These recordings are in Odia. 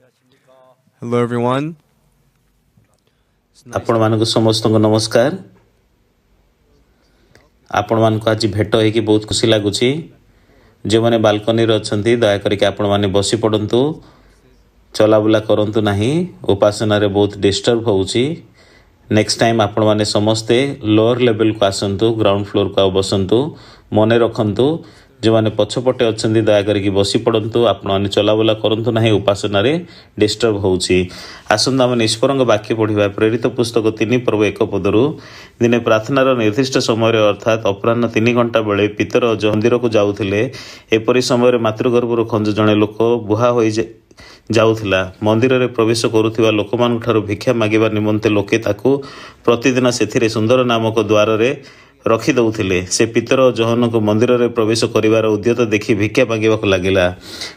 Hello, everyone. आपण मानक समस्त नमस्कार। आपण मानक आज भेट होइकी बहुत खुशी लागुची। जो मैंने बालकनी रे अछंती दया करके आपण माने बसी पड़ंतु, चलाबुला करंतु नाही। उपासना रे बहुत डिस्टर्ब होउची। नेक्स्ट टाइम आपण माने समस्ते लोअर लेवल को आसंतु, ग्राउंड फ्लोर को बसंतु। मने रखंतु जो मैंने पछपटे अच्छी दया करके बसी पड़ंतु, आपण माने चलाबुला करंतु नाही। उपासना रे डिस्टर्ब होउची। आसंतु आम ईश्वर वाक्य पढ़िबा प्रेरित पुस्तक 3 पर्व 1 पदरु। दिने प्रार्थनार निर्दिष्ट समय अर्थात अपराह्न 3 घंटा बेले पितर मंदिर को जाउथिले। एपरि समय मातृगर्भर खंज जणे लोक बुहा होई जाउथिला। मंदिर रे प्रवेश करुथिबा लोकमान ठारू भिक्षा मागिबा निमंते लोके ताकू प्रतिदिन सेथिरे सुंदर नामक द्वार रे रखी दउथिले। से पितर जहन को मंदिर रे प्रवेश करिवार उद्यत देखि भिक्षा मागिबाक लागिला।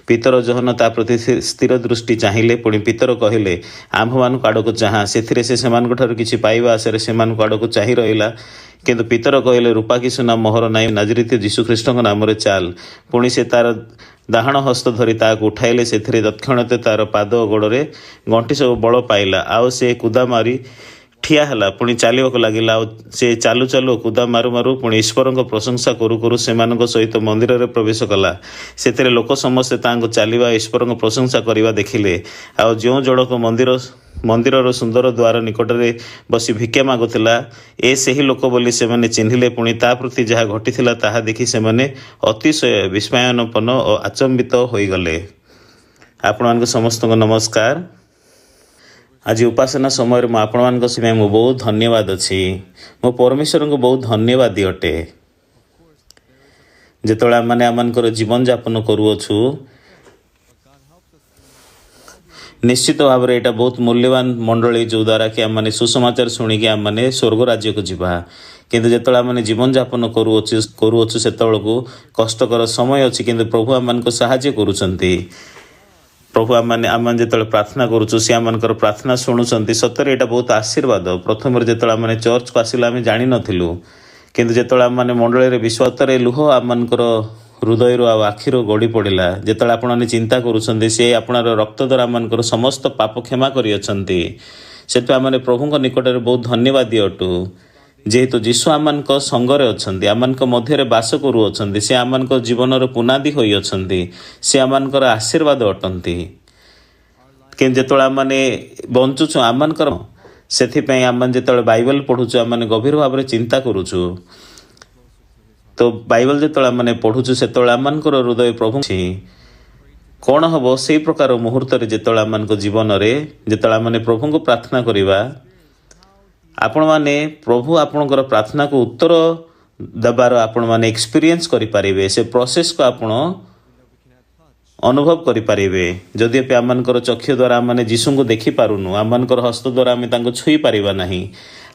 पितर जहन ता प्रति स्थिर दृष्टि चाहिले। पुणी पितर कहिले, आम्भ मान आड़क चाहा। सेथिरे से सेमान ठारू किछि पाइबा आशरे सेमान आड़क चाहि रहिला। किंतु पितर कहिले, रूपा कि सुना मोहर नाई, नाजरीत यीशु ख्रीष्टଙ୍କ नामरे चाल। पुणी से तार दाहण हस्त धरी ताक उठाइले। सेथिरे तत्क्षणते तार पाद गोड़े गंठी सब बल पाइला। आउ से कुदा मारी ठिया हला। पुणी चलिବାକୁ लागिला। से चालू चालू कुदा मारु मारु पुणी ईश्वर प्रशंसा करू करू सेमानक सहित मंदिर रे प्रवेश कला। सेथिरे लोक समस्ते तांको चालिबा ईश्वर प्रशंसा करिबा देखिले। आ जो जड़क मंदिर सुंदर द्वार निकट में बसी भिक्षा मागुला, ए सही लोक बोली से माने चिन्हिले। पुणी ता प्रति जहाँ घटिथिला ताहा देखि से माने अतिशय विस्मयानपन्न और आचंबित होई गले। आपण मानक समस्त नमस्कार। आज उपासना समय में आपण मानक बहुत धन्यवाद अच्छी। मो परमेश्वर को बहुत धन्यवादी अटे। जिते आम आमर जीवन यापन करुअछु, निश्चित भाव में यहाँ बहुत मूल्यवान मंडली जो द्वारा कि आम सुसमाचार शुणिकी आम स्वर्ग राज्य को जीवा। किंतु जो आम जीवन यापन करुअछु से कष्टकर समय अच्छी, किंतु प्रभु आम साहाय्य करुछंती। प्रभु आम जो प्रार्थना करुचु सी आम प्रार्थना शुणुंट। सतरे यहाँ बहुत आशीर्वाद। प्रथम जो आम चर्च को आसिला आम जान नथिलु, किंतु जो आम मंडली विश्वास लुह आमर हृदय आखिर गड़ी पड़ा। जो आपने चिंता करुँच सी आपणार रक्त द्वारा आमर समस्त पाप क्षमा करियछंती। से आम प्रभु निकट में बहुत धन्यवादी अटू। जेहेतु जीशु आम संगरे अच्छा, आम मध्य बास करुँच। सी आम जीवन पुनादी होई अछंती। सी आमर आशीर्वाद अटंती। कि जो आम बंचुचु आमर से आम जो बाइबल पढ़ुचु आम गभीर भाव में चिंता करुचु। तो बाइबल जो आम पढ़ुचु से आमर हृदय प्रभु कौन हम से प्रकार मुहूर्त जो आम जीवन में जो आम प्रभु को प्रार्थना करवा, आपण माने प्रभु आपणकर प्रार्थना को उत्तर दबार आपण माने एक्सपीरियंस करि परिबे। से प्रोसेस को आपण अनुभव करि परिबे। जदि आमनकर चक्षु द्वारा आम जीशु को देखि पारुनु, आमनकर हस्त द्वारा आम तांको छुई पारिबा नाही।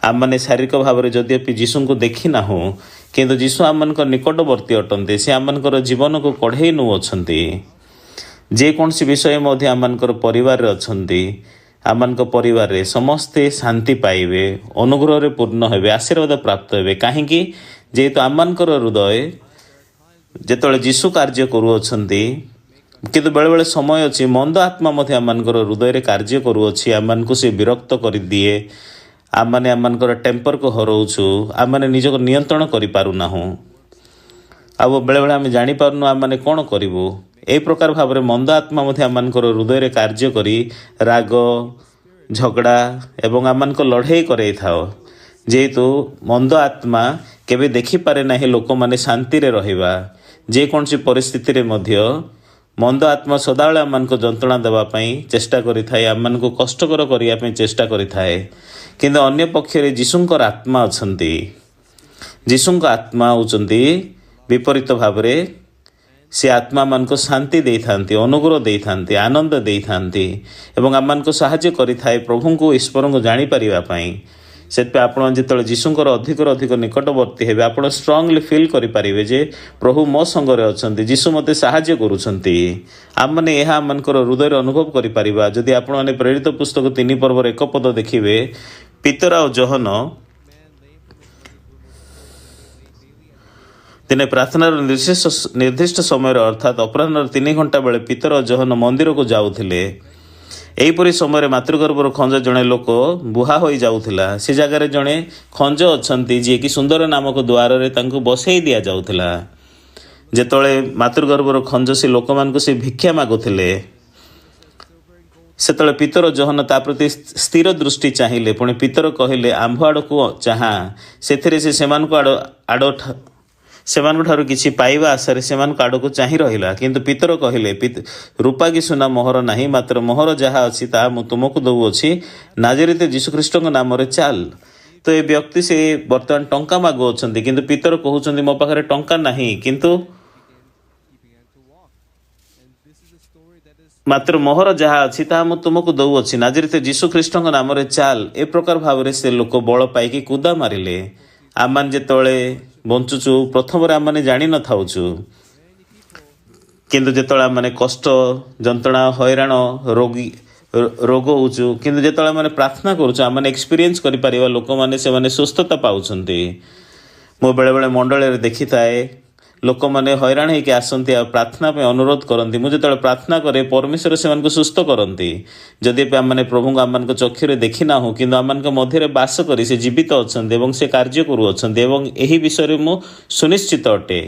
आम माने शारीरिक भाव में जदि जीशु को देखि नाहु, किंतु जीशु आमनकर निकटवर्ती अटंते। से आमनकर जीवन को कढ़ेई नु अछंती। जे कोनसी विषय मध्य आमनकर परिवार रे अछंती, आमन परिवार रे समस्ते शांति पाइबे, अनुग्रह रे पूर्ण हेबे, आशीर्वाद प्राप्त हेबे। काहेकि जेहेतु आमनकर हृदय जेतळे जीशु कार्य करुअछंती, किंतु बेले बेले समय अच्छी मंद आत्मा मध्य आमनकर हृदय रे कार्य करुअछि। आमन को से विरक्त कर दिए। आमने आमनकर टेम्पर को हरौछु। आमने निज को नियंत्रण करि पारु नाहु। आबो बेले बेले आम जानि पारुनु आमने कोन करिवो। ए प्रकार भाव में मंद आत्मा मध्य आमनकर हृदय रे कार्य करी राग झगड़ा एवं आमनक लड़ाई करे थाओ। जेहेतु मंद आत्मा केबे देखि पारे नाही लोक माने शांति रे रहिबा। जे कोनसी परिस्थिति रे मध्य मंद आत्मा सदाବେଳେ आमनक जंत्रणा देवा पई चेष्टा करि थाए, आमनक कष्टकर करिया पई चेष्टा करि थाए। किंतु अन्य पक्ष रे जीशुंकर आत्मा अछंती। जीशुंक आत्मा होचंती विपरीत भाव में से आत्मा मान को शांति दे थांती, अनुग्रह दे थांती, आनंद दे थांती एवं आम को साहाय्य करि थाए प्रभु को ईश्वर को जानि परिबा पई। से आपण जिते जीशुंकर अधिक निकटवर्ती हेबे, आपण स्ट्रांगली फील करि परिबे जे प्रभु मो संगरे अछंती, जीशु मते साहाय्य करूछंती। आम माने एहा आमनकर हृदय अनुभव करि परिबा। जदि आपण माने प्रेरित पुस्तक 3 पर्व 1 पद देखिबे, पितर और जहन दिने प्रार्थनार निर्दिष्ट समय अर्थात अपराह्न 3 घंटा बेले पितर जहन मंदिर को जाउथिले। ଏହିପରି ସମୟରେ ମାତୃଗର୍ଭର ଖଞ୍ଜ ଜଣେ ଲୋକ ବୁହା ହୋଇଯାଉଥିଲା। ସେ ଜାଗାରେ ଜଣେ ଖଞ୍ଜ ଅଛନ୍ତି ଯିଏକି ସୁନ୍ଦର ନାମକ ଦ୍ୱାରରେ ତାଙ୍କୁ ବସେଇ ଦିଆଯାଉଥିଲା। ଯେତେବେଳେ ମାତୃଗର୍ଭର ଖଞ୍ଜ ସେ ଲୋକମାନଙ୍କୁ ସେ ଭିକ୍ଷା ମାଗୁଥିଲେ, ସେତେବେଳେ ପିତର ଯୋହନ ତା ପ୍ରତି ସ୍ଥିର ଦୃଷ୍ଟି ଚାହିଁଲେ। ପୁଣି ପିତର କହିଲେ, ଆମ୍ଭ ଆଡ଼କୁ ଚାହାଁ। ସେଥିରେ ସେ ସେମାନଙ୍କଠାରୁ କିଛି ପାଇବା ଆଶାରେ ସେମାନଙ୍କ ଆଡ଼କୁ ଚାହିଁ ରହିଲା। କିନ୍ତୁ ପିତର କହିଲେ, ରୂପା କି ସୁନା ମୋହର ନାହିଁ, ମାତ୍ର ମୋହର ଯାହା ଅଛି ତାହା ମୁଁ ତୁମକୁ ଦେଉଅଛି। ନାଜରିତ ଯୀଶୁଖ୍ରୀଷ୍ଟଙ୍କ ନାମରେ ଚାଲ। ତ ଏ ବ୍ୟକ୍ତି ସେ ବର୍ତ୍ତମାନ ଟଙ୍କା ମାଗୁଅଛନ୍ତି, କିନ୍ତୁ ପିତର କହୁଛନ୍ତି ମୋ ପାଖରେ ଟଙ୍କା ନାହିଁ, କିନ୍ତୁ ମାତ୍ର ମୋହର ଯାହା ଅଛି ତାହା ମୁଁ ତୁମକୁ ଦେଉଅଛି। ନାଜରିତ ଯୀଶୁଖ୍ରୀଷ୍ଟଙ୍କ ନାମରେ ଚାଲ। ଏ ପ୍ରକାର ଭାବରେ ସେ ଲୋକ ବଳ ପାଇକି କୁଦା ମାରିଲେ। ଆମମାନେ ଯେତେବେଳେ ବଞ୍ଚୁଛୁ, ପ୍ରଥମରେ ଆମମାନେ ଜାଣିନଥାଉଛୁ, କିନ୍ତୁ ଯେତେବେଳେ ଆମମାନେ କଷ୍ଟ, ଯନ୍ତ୍ରଣା, ହଇରାଣ, ରୋଗ ହେଉଛୁ, କିନ୍ତୁ ଯେତେବେଳେ ଆମେ ପ୍ରାର୍ଥନା କରୁଛୁ, ଆମମାନେ ଏକ୍ସପିରିଏନ୍ସ କରିପାରିବା ଲୋକମାନେ ସେମାନେ ସୁସ୍ଥତା ପାଉଛନ୍ତି। ମୁଁ ବେଳେବେଳେ ମଣ୍ଡଳୀରେ ଦେଖିଥାଏ ଲୋକମାନେ ହଇରାଣ ହେଇକି ଆସନ୍ତି ଆଉ ପ୍ରାର୍ଥନା ପାଇଁ ଅନୁରୋଧ କରନ୍ତି। ମୁଁ ଯେତେବେଳେ ପ୍ରାର୍ଥନା କରେ, ପରମେଶ୍ୱର ସେମାନଙ୍କୁ ସୁସ୍ଥ କରନ୍ତି। ଯଦି ଆମମାନେ ପ୍ରଭୁଙ୍କୁ ଆମମାନଙ୍କ ଚକ୍ଷୁରେ ଦେଖିନାହୁଁ, କିନ୍ତୁ ଆମମାନଙ୍କ ମଧ୍ୟରେ ବାସ କରି ସେ ଜୀବିତ ଅଛନ୍ତି ଏବଂ ସେ କାର୍ଯ୍ୟ କରୁଅଛନ୍ତି। ଏବଂ ଏହି ବିଷୟରେ ମୁଁ ସୁନିଶ୍ଚିତ ଅଟେ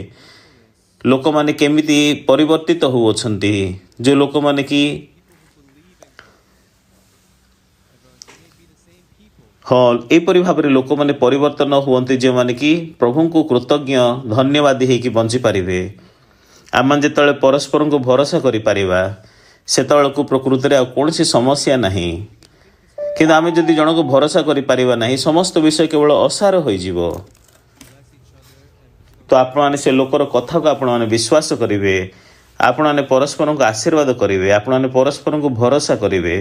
ଲୋକମାନେ କେମିତି ପରିବର୍ତ୍ତିତ ହେଉଅଛନ୍ତି। ଯେଉଁ ଲୋକମାନେ କି ଏହିପରି ଭାବରେ ଲୋକମାନେ ପରିବର୍ତ୍ତନ ହୁଅନ୍ତି, ଯେଉଁମାନେ କି ପ୍ରଭୁଙ୍କୁ କୃତଜ୍ଞ ଧନ୍ୟବାଦୀ ହେଇକି ବଞ୍ଚିପାରିବେ। ଆମମାନେ ଯେତେବେଳେ ପରସ୍ପରଙ୍କୁ ଭରସା କରିପାରିବା, ସେତେବେଳକୁ ପ୍ରକୃତରେ ଆଉ କୌଣସି ସମସ୍ୟା ନାହିଁ। କିନ୍ତୁ ଆମେ ଯଦି ଜଣକୁ ଭରସା କରିପାରିବା ନାହିଁ, ସମସ୍ତ ବିଷୟ କେବଳ ଅସାର ହୋଇଯିବ। ତ ଆପଣମାନେ ସେ ଲୋକର କଥାକୁ ଆପଣମାନେ ବିଶ୍ୱାସ କରିବେ, ଆପଣମାନେ ପରସ୍ପରଙ୍କୁ ଆଶୀର୍ବାଦ କରିବେ, ଆପଣମାନେ ପରସ୍ପରଙ୍କୁ ଭରସା କରିବେ।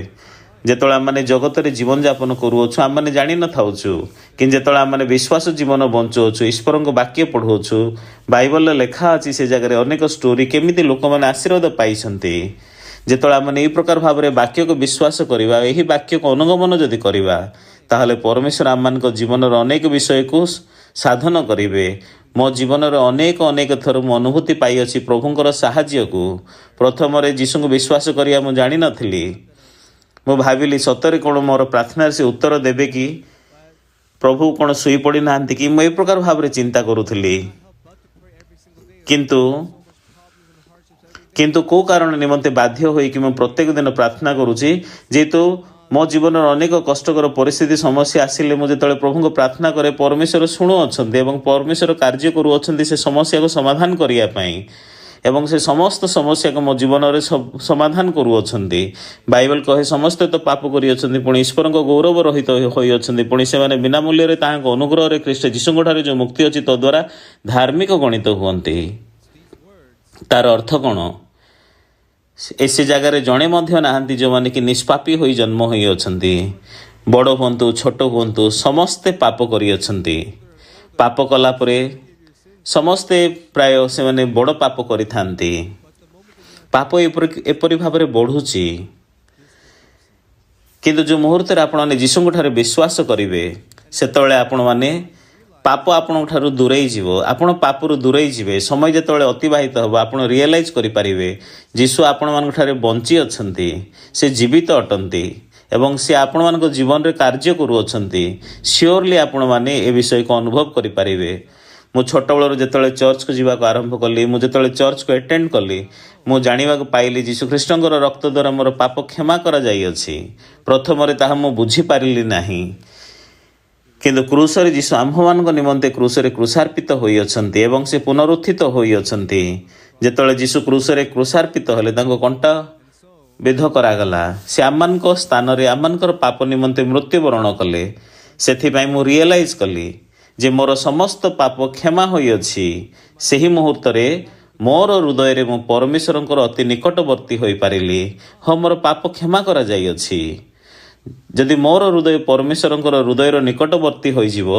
ଯେତେବେଳେ ଆମମାନେ ଜଗତରେ ଜୀବନଯାପନ କରୁଅଛୁ, ଆମମାନେ ଜାଣିନଥାଉଛୁ, କିନ୍ତୁ ଯେତେବେଳେ ଆମମାନେ ବିଶ୍ୱାସ ଜୀବନ ବଞ୍ଚୁଅଛୁ, ଈଶ୍ୱରଙ୍କ ବାକ୍ୟ ପଢ଼ୁଅଛୁ, ବାଇବଲରେ ଲେଖା ଅଛି ସେ ଜାଗାରେ ଅନେକ ଷ୍ଟୋରି କେମିତି ଲୋକମାନେ ଆଶୀର୍ବାଦ ପାଇଛନ୍ତି। ଯେତେବେଳେ ଆମମାନେ ଏହି ପ୍ରକାର ଭାବରେ ବାକ୍ୟକୁ ବିଶ୍ୱାସ କରିବା, ଏହି ବାକ୍ୟକୁ ଅନୁଗମନ ଯଦି କରିବା, ତାହେଲେ ପରମେଶ୍ୱର ଆମମାନଙ୍କ ଜୀବନର ଅନେକ ବିଷୟକୁ ସାଧନ କରିବେ। ମୋ ଜୀବନରେ ଅନେକ ଥର ମୁଁ ଅନୁଭୂତି ପାଇଅଛି ପ୍ରଭୁଙ୍କର ସାହାଯ୍ୟକୁ। ପ୍ରଥମରେ ଯୀଶୁଙ୍କୁ ବିଶ୍ୱାସ କରିବା ମୁଁ ଜାଣିନଥିଲି। ମୁଁ ଭାବିଲି ସତରେ କ'ଣ ମୋର ପ୍ରାର୍ଥନାରେ ସେ ଉତ୍ତର ଦେବେ କି, ପ୍ରଭୁ କ'ଣ ଶୋଇପଡ଼ି ନାହାନ୍ତି କି, ମୁଁ ଏ ପ୍ରକାର ଭାବରେ ଚିନ୍ତା କରୁଥିଲି। କିନ୍ତୁ କେଉଁ କାରଣ ନିମନ୍ତେ ବାଧ୍ୟ ହୋଇକି ମୁଁ ପ୍ରତ୍ୟେକ ଦିନ ପ୍ରାର୍ଥନା କରୁଛି, ଯେହେତୁ ମୋ ଜୀବନର ଅନେକ କଷ୍ଟକର ପରିସ୍ଥିତି ସମସ୍ୟା ଆସିଲେ ମୁଁ ଯେତେବେଳେ ପ୍ରଭୁଙ୍କୁ ପ୍ରାର୍ଥନା କରେ, ପରମେଶ୍ୱର ଶୁଣୁଅଛନ୍ତି ଏବଂ ପରମେଶ୍ୱର କାର୍ଯ୍ୟ କରୁଅଛନ୍ତି ସେ ସମସ୍ୟାକୁ ସମାଧାନ କରିବା ପାଇଁ। ଏବଂ ସେ ସମସ୍ତ ସମସ୍ୟାକୁ ମୋ ଜୀବନରେ ସମାଧାନ କରୁଅଛନ୍ତି। ବାଇବଲ କହେ ସମସ୍ତେ ତ ପାପ କରିଅଛନ୍ତି, ପୁଣି ଈଶ୍ୱରଙ୍କ ଗୌରବ ରହିତ ହୋଇଅଛନ୍ତି, ପୁଣି ସେମାନେ ବିନା ମୂଲ୍ୟରେ ତାହାଙ୍କ ଅନୁଗ୍ରହରେ ଖ୍ରୀଷ୍ଟ ଯୀଶୁଙ୍କଠାରେ ଯେଉଁ ମୁକ୍ତି ଅଛି ତଦ୍ୱାରା ଧାର୍ମିକ ଗଣିତ ହୁଅନ୍ତି। ତାର ଅର୍ଥ କ'ଣ? ସେ ଜାଗାରେ ଜଣେ ମଧ୍ୟ ନାହାନ୍ତି ଯେଉଁମାନେ କି ନିଷ୍ପାପୀ ହୋଇ ଜନ୍ମ ହୋଇଅଛନ୍ତି। ବଡ଼ ହୁଅନ୍ତୁ ଛୋଟ ହୁଅନ୍ତୁ, ସମସ୍ତେ ପାପ କରିଅଛନ୍ତି। ପାପ କଲା ପରେ ସମସ୍ତେ ପ୍ରାୟ ସେମାନେ ବଡ଼ ପାପ କରିଥାନ୍ତି। ପାପ ଏପରି ଭାବରେ ବଢ଼ୁଛି। କିନ୍ତୁ ଯେଉଁ ମୁହୂର୍ତ୍ତରେ ଆପଣମାନେ ଯୀଶୁଙ୍କଠାରେ ବିଶ୍ୱାସ କରିବେ, ସେତେବେଳେ ଆପଣମାନେ ପାପ ଆପଣଙ୍କ ଠାରୁ ଦୂରେଇ ଯିବ। ଆପଣ ପାପରୁ ଦୂରେଇ ଯିବେ। ସମୟ ଯେତେବେଳେ ଅତିବାହିତ ହେବ, ଆପଣ ରିଏଲାଇଜ୍ କରିପାରିବେ ଯୀଶୁ ଆପଣମାନଙ୍କଠାରେ ବଞ୍ଚି ଅଛନ୍ତି, ସେ ଜୀବିତ ଅଟନ୍ତି ଏବଂ ସେ ଆପଣମାନଙ୍କ ଜୀବନରେ କାର୍ଯ୍ୟ କରୁଅଛନ୍ତି। ସିଓରଲି ଆପଣମାନେ ଏ ବିଷୟକୁ ଅନୁଭବ କରିପାରିବେ। ମୁଁ ଛୋଟବେଳରୁ ଯେତେବେଳେ ଚର୍ଚ୍ଚକୁ ଯିବାକୁ ଆରମ୍ଭ କଲି, ମୁଁ ଯେତେବେଳେ ଚର୍ଚ୍ଚକୁ ଆଟେଣ୍ଡ କଲି, ମୁଁ ଜାଣିବାକୁ ପାଇଲି ଯୀଶୁଖ୍ରୀଷ୍ଟଙ୍କର ରକ୍ତ ଦ୍ୱାରା ମୋର ପାପ କ୍ଷମା କରାଯାଇଅଛି। ପ୍ରଥମରେ ତାହା ମୁଁ ବୁଝିପାରିଲି ନାହିଁ, କିନ୍ତୁ କ୍ରୁଶରେ ଯୀଶୁ ଆମ୍ଭମାନଙ୍କ ନିମନ୍ତେ କ୍ରୁଶରେ କ୍ରୁଶାର୍ପିତ ହୋଇଅଛନ୍ତି ଏବଂ ସେ ପୁନରୁତ୍ଥିତ ହୋଇଅଛନ୍ତି। ଯେତେବେଳେ ଯୀଶୁ କ୍ରୁଶରେ କ୍ରୁଶାର୍ପିତ ହେଲେ, ତାଙ୍କ କଣ୍ଟା ବିଧ କରାଗଲା। ସେ ଆମମାନଙ୍କ ସ୍ଥାନରେ ଆମମାନଙ୍କର ପାପ ନିମନ୍ତେ ମୃତ୍ୟୁବରଣ କଲେ। ସେଥିପାଇଁ ମୁଁ ରିଏଲାଇଜ୍ କଲି ଯେ ମୋର ସମସ୍ତ ପାପ କ୍ଷମା ହୋଇଅଛି। ସେହି ମୁହୂର୍ତ୍ତରେ ମୋର ହୃଦୟରେ ମୁଁ ପରମେଶ୍ୱରଙ୍କର ଅତି ନିକଟବର୍ତ୍ତୀ ହୋଇପାରିଲି। ମୋର ପାପ କ୍ଷମା କରାଯାଇଅଛି। ଯଦି ମୋର ହୃଦୟ ପରମେଶ୍ୱରଙ୍କର ହୃଦୟର ନିକଟବର୍ତ୍ତୀ ହୋଇଯିବ,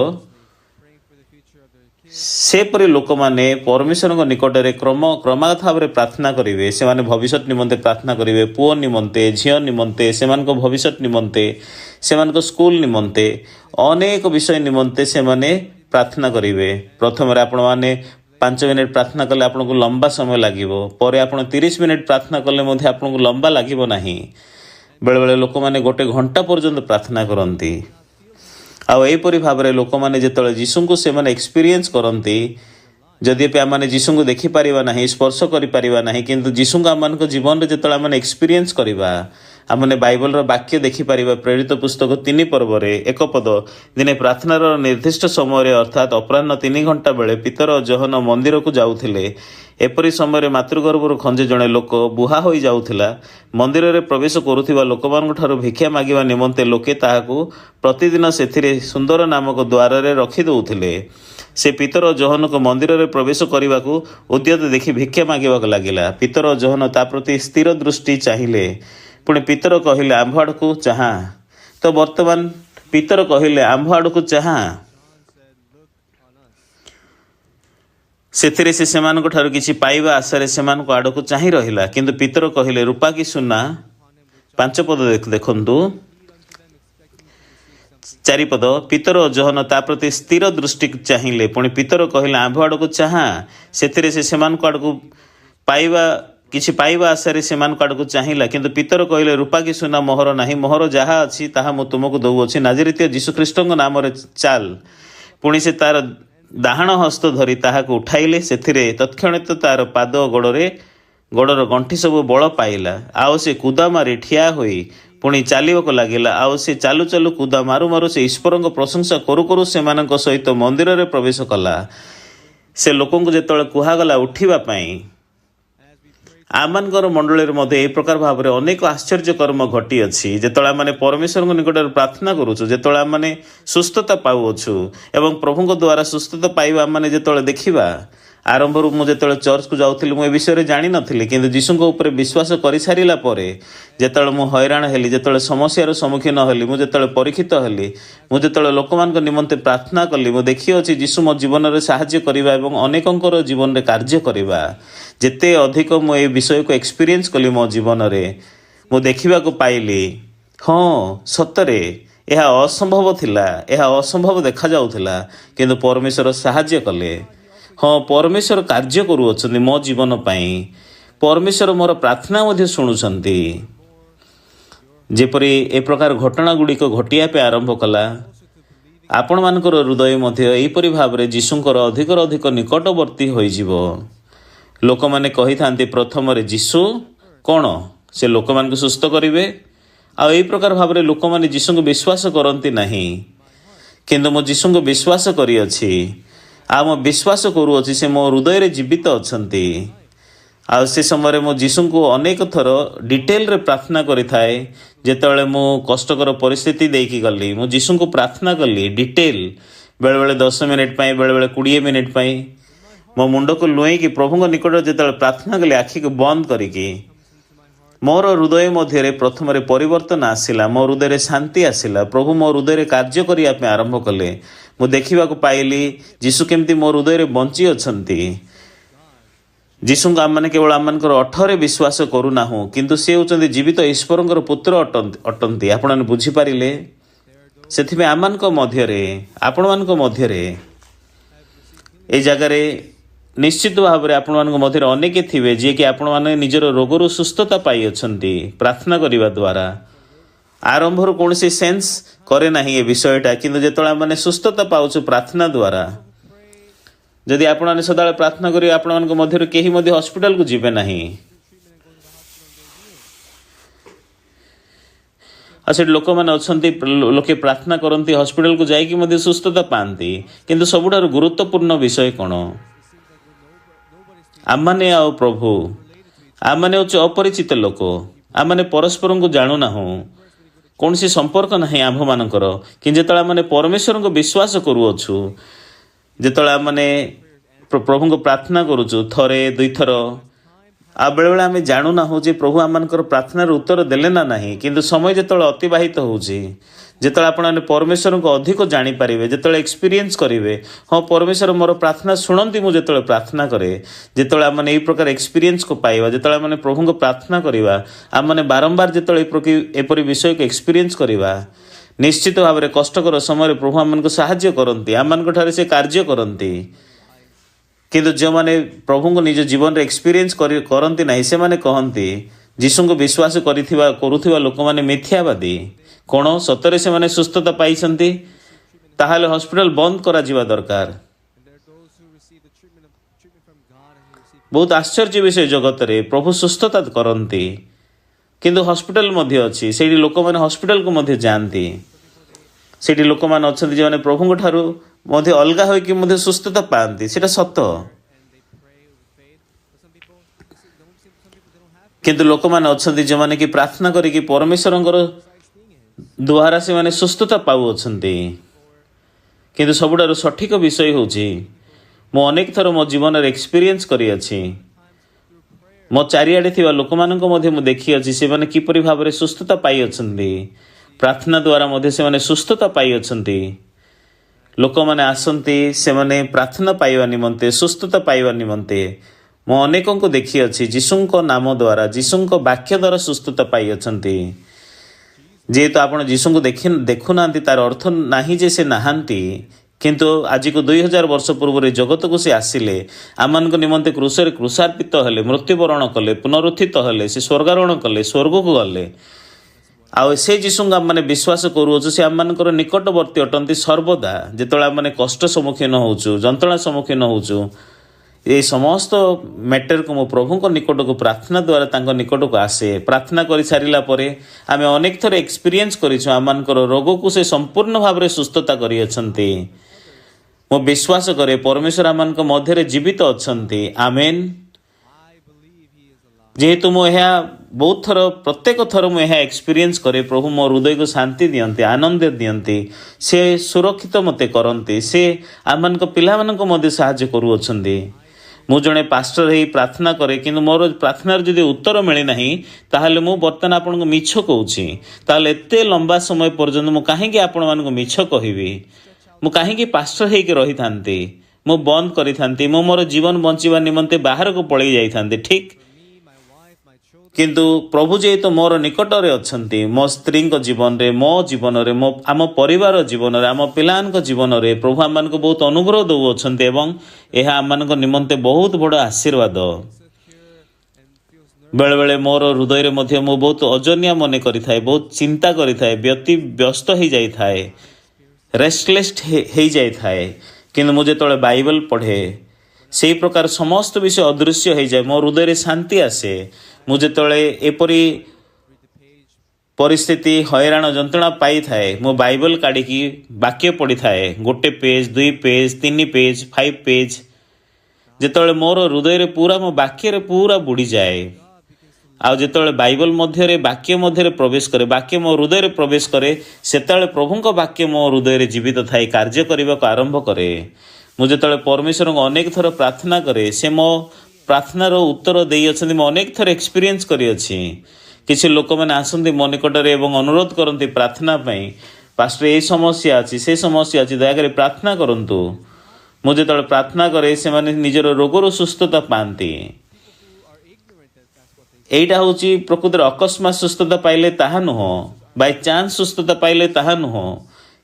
ସେପରି ଲୋକମାନେ ପରମେଶ୍ୱରଙ୍କ ନିକଟରେ କ୍ରମାଗତ ଭାବରେ ପ୍ରାର୍ଥନା କରିବେ। ସେମାନେ ଭବିଷ୍ୟତ ନିମନ୍ତେ ପ୍ରାର୍ଥନା କରିବେ, ପୁଅ ନିମନ୍ତେ, ଝିଅ ନିମନ୍ତେ, ସେମାନଙ୍କ ଭବିଷ୍ୟତ ନିମନ୍ତେ, ସେମାନଙ୍କ ସ୍କୁଲ ନିମନ୍ତେ, ଅନେକ ବିଷୟ ନିମନ୍ତେ ସେମାନେ ପ୍ରାର୍ଥନା କରିବେ। ପ୍ରଥମରେ ଆପଣମାନେ 5 ମିନିଟ୍ ପ୍ରାର୍ଥନା କଲେ ଆପଣଙ୍କୁ ଲମ୍ବା ସମୟ ଲାଗିବ। ପରେ ଆପଣ 30 ମିନିଟ୍ ପ୍ରାର୍ଥନା କଲେ ମଧ୍ୟ ଆପଣଙ୍କୁ ଲମ୍ବା ଲାଗିବ ନାହିଁ। बेले लोक मैंने गोटे घंटा पर्यंत प्रार्थना करती आईपरी भाव में लोक मैंने जो जीशु को से एक्सपीरियंस करती जद्यपि आम मैंने जीशु को देखिपर ना स्पर्श कर किंतु जीशु को आम जीवन में जो आम एक्सपीरियंस करवा आमने बाइबल वाक्य देखिपर प्रेरित पुस्तक 3 पर्व एक पद दिने प्रार्थनार निर्दिष्ट समय अर्थात अपराह्न 3 घंटा बेले पितर जहन मंदिर को जाऊले एपरी समय मातृगर्भर खंजे जड़े लोक बुहा हो जाऊला मंदिर में प्रवेश करुवा लोक मान भिक्षा मागिबा निमंते लोके ताहाकू प्रतिदिन से सुंदर नामक द्वार रखी दौले से पितर जहन को मंदिर में प्रवेश करने को उद्यत देखि भिक्षा मागिबा लगिला पितर जहन ता प्रति स्थिर दृष्टि चाहिए पुणी पितर कहले आंभ आड़ को चाहा तो वर्तमान पितर कहले आंभ आड़ को चाहा से किसी पाइबा आशारे से आड़ को चाह रहा किंतु पितर कहले रूपा कि सुना 5 पद देखंतु 4 पद पितर जहन ता प्रति स्थिर दृष्टि चाहिए पुणी पितर कहले आंभ आड़ को चाहा से आड़ को पाइबा किसी पाइबा आशारे से आड़ को चाहिला किंतु पितर कहले रूपा कि सुना मोहर नाही मोहर जहाँ अच्छी ताहा मु तुमको दौची नाजरीतीय जीशु ख्रीष्ट नाम चाल पुणी से तार डाहाण हस्त धरी ताहाको उठाइले से तत्क्षणित तार पाद गोड़र गंठी सब बल पाइला आउ से कुदा मारी ठिया होई पुणी चलवाक लगिला आउ से चालू चालू कुदा मारू मारू से ईश्वर प्रशंसा करू करू से सहित मंदिर में प्रवेश कला से लोक जो कहगला उठापी आमर मंडल मध्य यह प्रकार भाव में अनेक आश्चर्य कर्म घटी अच्छी जो आम परमेश्वर निकट में प्रार्थना करुचु जो आम सुस्थता पाऊछु एवं प्रभु द्वारा सुस्थता पाइबा आम जो देखा आरंभ मुझे चर्च को जाऊँगी मुझे विषय जानी नी कि जीशु ऊपर विश्वास कर सारा जो मुझे हैरान हेली जो समस्यार सम्मुखीन हेली मुझे परीक्षित हेली मुझे लोक निमंते प्रार्थना कली मुझे देखी अच्छी जीशु मो जीवन में साहाय्य करवा एवं अनेकंकर जीवन में कार्य करवा जिते अधिक मुझे विषय को एक्सपीरियंस कली मो जीवन में मु देखा पाइली हाँ सतरे यह असंभव थिला यह असंभव देखा जाउथिला किंतु परमेश्वर साहाय्य कले हाँ परमेश्वर कार्य करुअछन्ति मो जीवन पाई परमेश्वर मोर प्रार्थना मध्य शुणुछन्ति जेपरी ए प्रकार घटना गुड़िक घटिया पे आरंभ कला आपण मानकर हृदय मध्य एपरी भाव में जीशुंकर अधिक निकटवर्ती होइजिवो लोक माने कही थांती प्रथम रे जीशु कौन से लोक मान को सुस्थ करिवे आ एई प्रकार भाव में लोक माने जीशु को विश्वास करती नहीं किंतु मो जीशु को विश्वास करी अछि आ मो विश्वास करूँ से मो हृदय रे जीवित अछंती आ से समय मो जीशु को अनेक थर डिटेल रे प्रार्थना करि थाए जेतेबेले मो कष्टकर परिस्थिति देकी गली मो जीशु को प्रार्थना कली डिटेल बेले बेले 10 मिनिट पाई बेले बेले 20 मिनिट पाई मो मुंड को लुई कि प्रभु निकट जेतेबेले प्रार्थना कली आखि को बंद करिकी मोर हृदय मध्य प्रथम परिवर्तन आसला मो हृदय शांति आसला प्रभु मो हृदय कार्य करने आरंभ कले मु देखा पाइली जीशु केमती मो हृदय बंची अछंती जीशु को आम केवल आम अठरे विश्वास करूना किंतु सी होती जीवित ईश्वर पुत्र अटंती आपण बुझीपारे से आम मध्य आपण मान मध्य ए जगार निश्चित भाव में आपण मध्य अनेक थे जी कि आपण मैंने निजर रोगर सुस्थता पाई अच्छी प्रार्थना करने द्वारा आरंभ कौन सी सेन्स करे ना ये विषयटा किंतु जो मैंने सुस्थता पाऊँ प्रार्थना द्वारा जदि आपण सदा प्रार्थना करेंगे आपण मध्य कहीं हॉस्पिटल को जीवे नहीं से लोक मैंने अच्छा लोके प्रार्थना करती हॉस्पिटल को जाकि सुस्थता पाती किंतु सबुठार गुरुत्वपूर्ण विषय कौन आमने आ प्रभु आमने हूँ अपरिचित लोक आमने परस्पर को जाणुना कौन सी संपर्क ना आम्भ मानकर कि जो आम परमेश्वर को विश्वास करुअछु जो आम प्रभु को प्रार्थना करुचु थरे दुई थर आ बेले बेले आम जाणुना जे प्रभु आम प्रार्थनार उत्तर देले ना नहीं किंतु समय जो अतिबाहित होची जो आपने परमेश्वर को अधिक जानीपारे जो एक्सपीरियंस करेंगे हाँ परमेश्वर मोर प्रार्थना शुणती मुझे जो प्रार्थना करे जो आम यही प्रकार एक्सपीरियंस को पाइबा जो आम प्रभु को प्रार्थना करवा आम बारंबार जो एपरी विषय को एक्सपीरियंस करवा निश्चित भाव में कष्टकर समय प्रभु आम साहाय्य करती आम से कार्य करती किंतु जो मैंने प्रभु को निज जीवन में एक्सपीरियंस करती ना से कहती ଯୀଶୁଙ୍କୁ ବିଶ୍ୱାସ କରୁଥିବା ଲୋକମାନେ ମିଥ୍ୟାବାଦୀ। କ'ଣ ସତରେ ସେମାନେ ସୁସ୍ଥତା ପାଇଛନ୍ତି? ତାହେଲେ ହସ୍ପିଟାଲ ବନ୍ଦ କରାଯିବା ଦରକାର। ବହୁତ ଆଶ୍ଚର୍ଯ୍ୟ ବିଷୟ, ଜଗତରେ ପ୍ରଭୁ ସୁସ୍ଥତା କରନ୍ତି, କିନ୍ତୁ ହସ୍ପିଟାଲ ମଧ୍ୟ ଅଛି। ସେଇଠି ଲୋକମାନେ ହସ୍ପିଟାଲକୁ ମଧ୍ୟ ଯାଆନ୍ତି। ସେଇଠି ଲୋକମାନେ ଅଛନ୍ତି ଯେଉଁମାନେ ପ୍ରଭୁଙ୍କ ଠାରୁ ମଧ୍ୟ ଅଲଗା ହୋଇକି ମଧ୍ୟ ସୁସ୍ଥତା ପାଆନ୍ତି। ସେଇଟା ସତ। କିନ୍ତୁ ଲୋକମାନେ ଅଛନ୍ତି ଯେଉଁମାନେ କି ପ୍ରାର୍ଥନା କରିକି ପରମେଶ୍ୱରଙ୍କର ଦ୍ୱାରା ସେମାନେ ସୁସ୍ଥତା ପାଉଅଛନ୍ତି। କିନ୍ତୁ ସବୁଠାରୁ ସଠିକ ବିଷୟ ହେଉଛି, ମୁଁ ଅନେକ ଥର ମୋ ଜୀବନରେ ଏକ୍ସପିରିଏନ୍ସ କରିଅଛି। ମୋ ଚାରିଆଡ଼େ ଥିବା ଲୋକମାନଙ୍କୁ ମଧ୍ୟ ମୁଁ ଦେଖିଅଛି ସେମାନେ କିପରି ଭାବରେ ସୁସ୍ଥତା ପାଇଅଛନ୍ତି। ପ୍ରାର୍ଥନା ଦ୍ୱାରା ମଧ୍ୟ ସେମାନେ ସୁସ୍ଥତା ପାଇଅଛନ୍ତି। ଲୋକମାନେ ଆସନ୍ତି ସେମାନେ ପ୍ରାର୍ଥନା ପାଇବା ନିମନ୍ତେ, ସୁସ୍ଥତା ପାଇବା ନିମନ୍ତେ। ମୁଁ ଅନେକଙ୍କୁ ଦେଖିଅଛି ଯୀଶୁଙ୍କ ନାମ ଦ୍ୱାରା, ଯୀଶୁଙ୍କ ବାକ୍ୟ ଦ୍ୱାରା ସୁସ୍ଥତା ପାଇଅଛନ୍ତି। ଯେହେତୁ ଆପଣ ଯୀଶୁଙ୍କୁ ଦେଖୁନାହାନ୍ତି ତାର ଅର୍ଥ ନାହିଁ ଯେ ସେ ନାହାନ୍ତି। କିନ୍ତୁ ଆଜିକୁ 2000 ବର୍ଷ ପୂର୍ବରୁ ଜଗତକୁ ସେ ଆସିଲେ, ଆମମାନଙ୍କ ନିମନ୍ତେ କ୍ରୁଶରେ କ୍ରୁଶାର୍ପିତ ହେଲେ, ମୃତ୍ୟୁବରଣ କଲେ, ପୁନରୁତ୍ଥିତ ହେଲେ, ସେ ସ୍ୱର୍ଗାରୋହଣ କଲେ, ସ୍ୱର୍ଗକୁ ଗଲେ। ଆଉ ସେ ଯୀଶୁଙ୍କୁ ଆମମାନେ ବିଶ୍ୱାସ କରୁଅଛୁ। ସେ ଆମମାନଙ୍କର ନିକଟବର୍ତ୍ତୀ ଅଟନ୍ତି ସର୍ବଦା। ଯେତେବେଳେ ଆମମାନେ କଷ୍ଟ ସମ୍ମୁଖୀନ ହେଉଛୁ, ଯନ୍ତ୍ରଣା ସମ୍ମୁଖୀନ ହେଉଛୁ, এই ସମସ୍ତ ମ୍ୟାଟରକୁ ମୁଁ ପ୍ରଭୁଙ୍କ ନିକଟକୁ ପ୍ରାର୍ଥନା ଦ୍ୱାରା ତାଙ୍କ ନିକଟକୁ ଆସେ। ପ୍ରାର୍ଥନା କରିସାରିଲା ପରେ ଆମେ ଅନେକ ଥର ଏକ୍ସପିରିଏନ୍ସ କରିଛୁ ଆମମାନଙ୍କର ରୋଗକୁ ସେ ସମ୍ପୂର୍ଣ୍ଣ ଭାବରେ ସୁସ୍ଥତା କରିଅଛନ୍ତି। ମୁଁ ବିଶ୍ୱାସ କରେ ପରମେଶ୍ୱର ଆମମାନଙ୍କ ମଧ୍ୟରେ ଜୀବିତ ଅଛନ୍ତି। ଆମେନ୍। ଯେହେତୁ ମୁଁ ଏହା ବହୁତ ଥର, ପ୍ରତ୍ୟେକ ଥର ମୁଁ ଏହା ଏକ୍ସପିରିଏନ୍ସ କରେ, ପ୍ରଭୁ ମୋ ହୃଦୟକୁ ଶାନ୍ତି ଦିଅନ୍ତି, ଆନନ୍ଦ ଦିଅନ୍ତି, ସେ ସୁରକ୍ଷିତ ମୋତେ କରନ୍ତି, ସେ ଆମମାନଙ୍କ ପିଲାମାନଙ୍କୁ ମଧ୍ୟ ସାହାଯ୍ୟ କରୁଅଛନ୍ତି। ମୁଁ ଜଣେ ପାଷ୍ଟର ହେଇ ପ୍ରାର୍ଥନା କରେ, କିନ୍ତୁ ମୋର ପ୍ରାର୍ଥନାର ଯଦି ଉତ୍ତର ମିଳିନାହିଁ ତାହେଲେ ମୁଁ ବର୍ତ୍ତମାନ ଆପଣଙ୍କୁ ମିଛ କହୁଛି। ତାହେଲେ ଏତେ ଲମ୍ବା ସମୟ ପର୍ଯ୍ୟନ୍ତ ମୁଁ କାହିଁକି ଆପଣମାନଙ୍କୁ ମିଛ କହିବି? ମୁଁ କାହିଁକି ପାଷ୍ଟର ହେଇକି ରହିଥାନ୍ତି? ମୁଁ ବନ୍ଦ କରିଥାନ୍ତି, ମୁଁ ମୋର ଜୀବନ ବଞ୍ଚିବା ନିମନ୍ତେ ବାହାରକୁ ପଳେଇ ଯାଇଥାନ୍ତି, ଠିକ୍। କିନ୍ତୁ ପ୍ରଭୁ ଯେହେତୁ ମୋର ନିକଟରେ ଅଛନ୍ତି, ମୋ ସ୍ତ୍ରୀଙ୍କ ଜୀବନରେ, ମୋ ଜୀବନରେ, ଆମ ପରିବାର ଜୀବନରେ, ଆମ ପିଲାମାନଙ୍କ ଜୀବନରେ ପ୍ରଭୁ ଆମମାନଙ୍କୁ ବହୁତ ଅନୁଗ୍ରହ ଦେଉଅଛନ୍ତି ଏବଂ ଏହା ଆମମାନଙ୍କ ନିମନ୍ତେ ବହୁତ ବଡ଼ ଆଶୀର୍ବାଦ। ବେଳେବେଳେ ମୋର ହୃଦୟରେ ମଧ୍ୟ ମୁଁ ବହୁତ ଅଜନିଆ ମନେ କରିଥାଏ, ବହୁତ ଚିନ୍ତା କରିଥାଏ, ବ୍ୟସ୍ତ ହୋଇଯାଇଥାଏ, ରେଷ୍ଟଲେସ୍ ହୋଇଯାଇଥାଏ। କିନ୍ତୁ ମୁଁ ଯେତେବେଳେ ବାଇବଲ ପଢ଼େ, ସେହି ପ୍ରକାର ସମସ୍ତ ବିଷୟ ଅଦୃଶ୍ୟ ହୋଇଯାଏ, ମୋ ହୃଦୟରେ ଶାନ୍ତି ଆସେ। ମୁଁ ଯେତେବେଳେ ଏପରି ପରିସ୍ଥିତି, ହଇରାଣ ଯନ୍ତ୍ରଣା ପାଇଥାଏ, ମୁଁ ବାଇବଲ କାଢ଼ିକି ବାକ୍ୟ ପଢ଼ିଥାଏ। 1 ପେଜ, 2 ପେଜ, 3 ପେଜ, 5 ପେଜ। ଯେତେବେଳେ ମୋର ହୃଦୟରେ ପୁରା, ମୋ ବାକ୍ୟରେ ପୁରା ବୁଡ଼ିଯାଏ। ଆଉ ଯେତେବେଳେ ବାଇବଲ ମଧ୍ୟରେ, ବାକ୍ୟ ମଧ୍ୟରେ ପ୍ରବେଶ କରେ, ବାକ୍ୟ ମୋ ହୃଦୟରେ ପ୍ରବେଶ କରେ, ସେତେବେଳେ ପ୍ରଭୁଙ୍କ ବାକ୍ୟ ମୋ ହୃଦୟରେ ଜୀବିତ ଥାଇ କାର୍ଯ୍ୟ କରିବାକୁ ଆରମ୍ଭ କରେ। ମୁଁ ଯେତେବେଳେ ପରମେଶ୍ୱରଙ୍କୁ ଅନେକ ଥର ପ୍ରାର୍ଥନା କରେ, ସେ ମୋ ପ୍ରାର୍ଥନାର ଉତ୍ତର ଦେଇଅଛନ୍ତି। ମୁଁ ଅନେକ ଥର ଏକ୍ସପିରିଏନ୍ସ କରିଅଛି। କିଛି ଲୋକମାନେ ଆସନ୍ତି ମୋ ନିକଟରେ ଏବଂ ଅନୁରୋଧ କରନ୍ତି ପ୍ରାର୍ଥନା ପାଇଁ, ପାଷ୍ଟର এই ସମସ୍ୟା ଅଛି, ସେ ସମସ୍ୟା ଅଛି, ଦୟାକରି ପ୍ରାର୍ଥନା କରନ୍ତୁ। ମୁଁ ଯେତେବେଳେ ପ୍ରାର୍ଥନା କରେ ସେମାନେ ନିଜର ରୋଗରୁ ସୁସ୍ଥତା ପାଆନ୍ତି। এইটা ହେଉଛି ପ୍ରକୃତରେ ଅକସ୍ମାତ ସୁସ୍ଥତା ପାଇଲେ ତାହା ନୁହଁ, ବାଇଚାନ୍ସ ସୁସ୍ଥତା ପାଇଲେ ତାହା ନୁହଁ।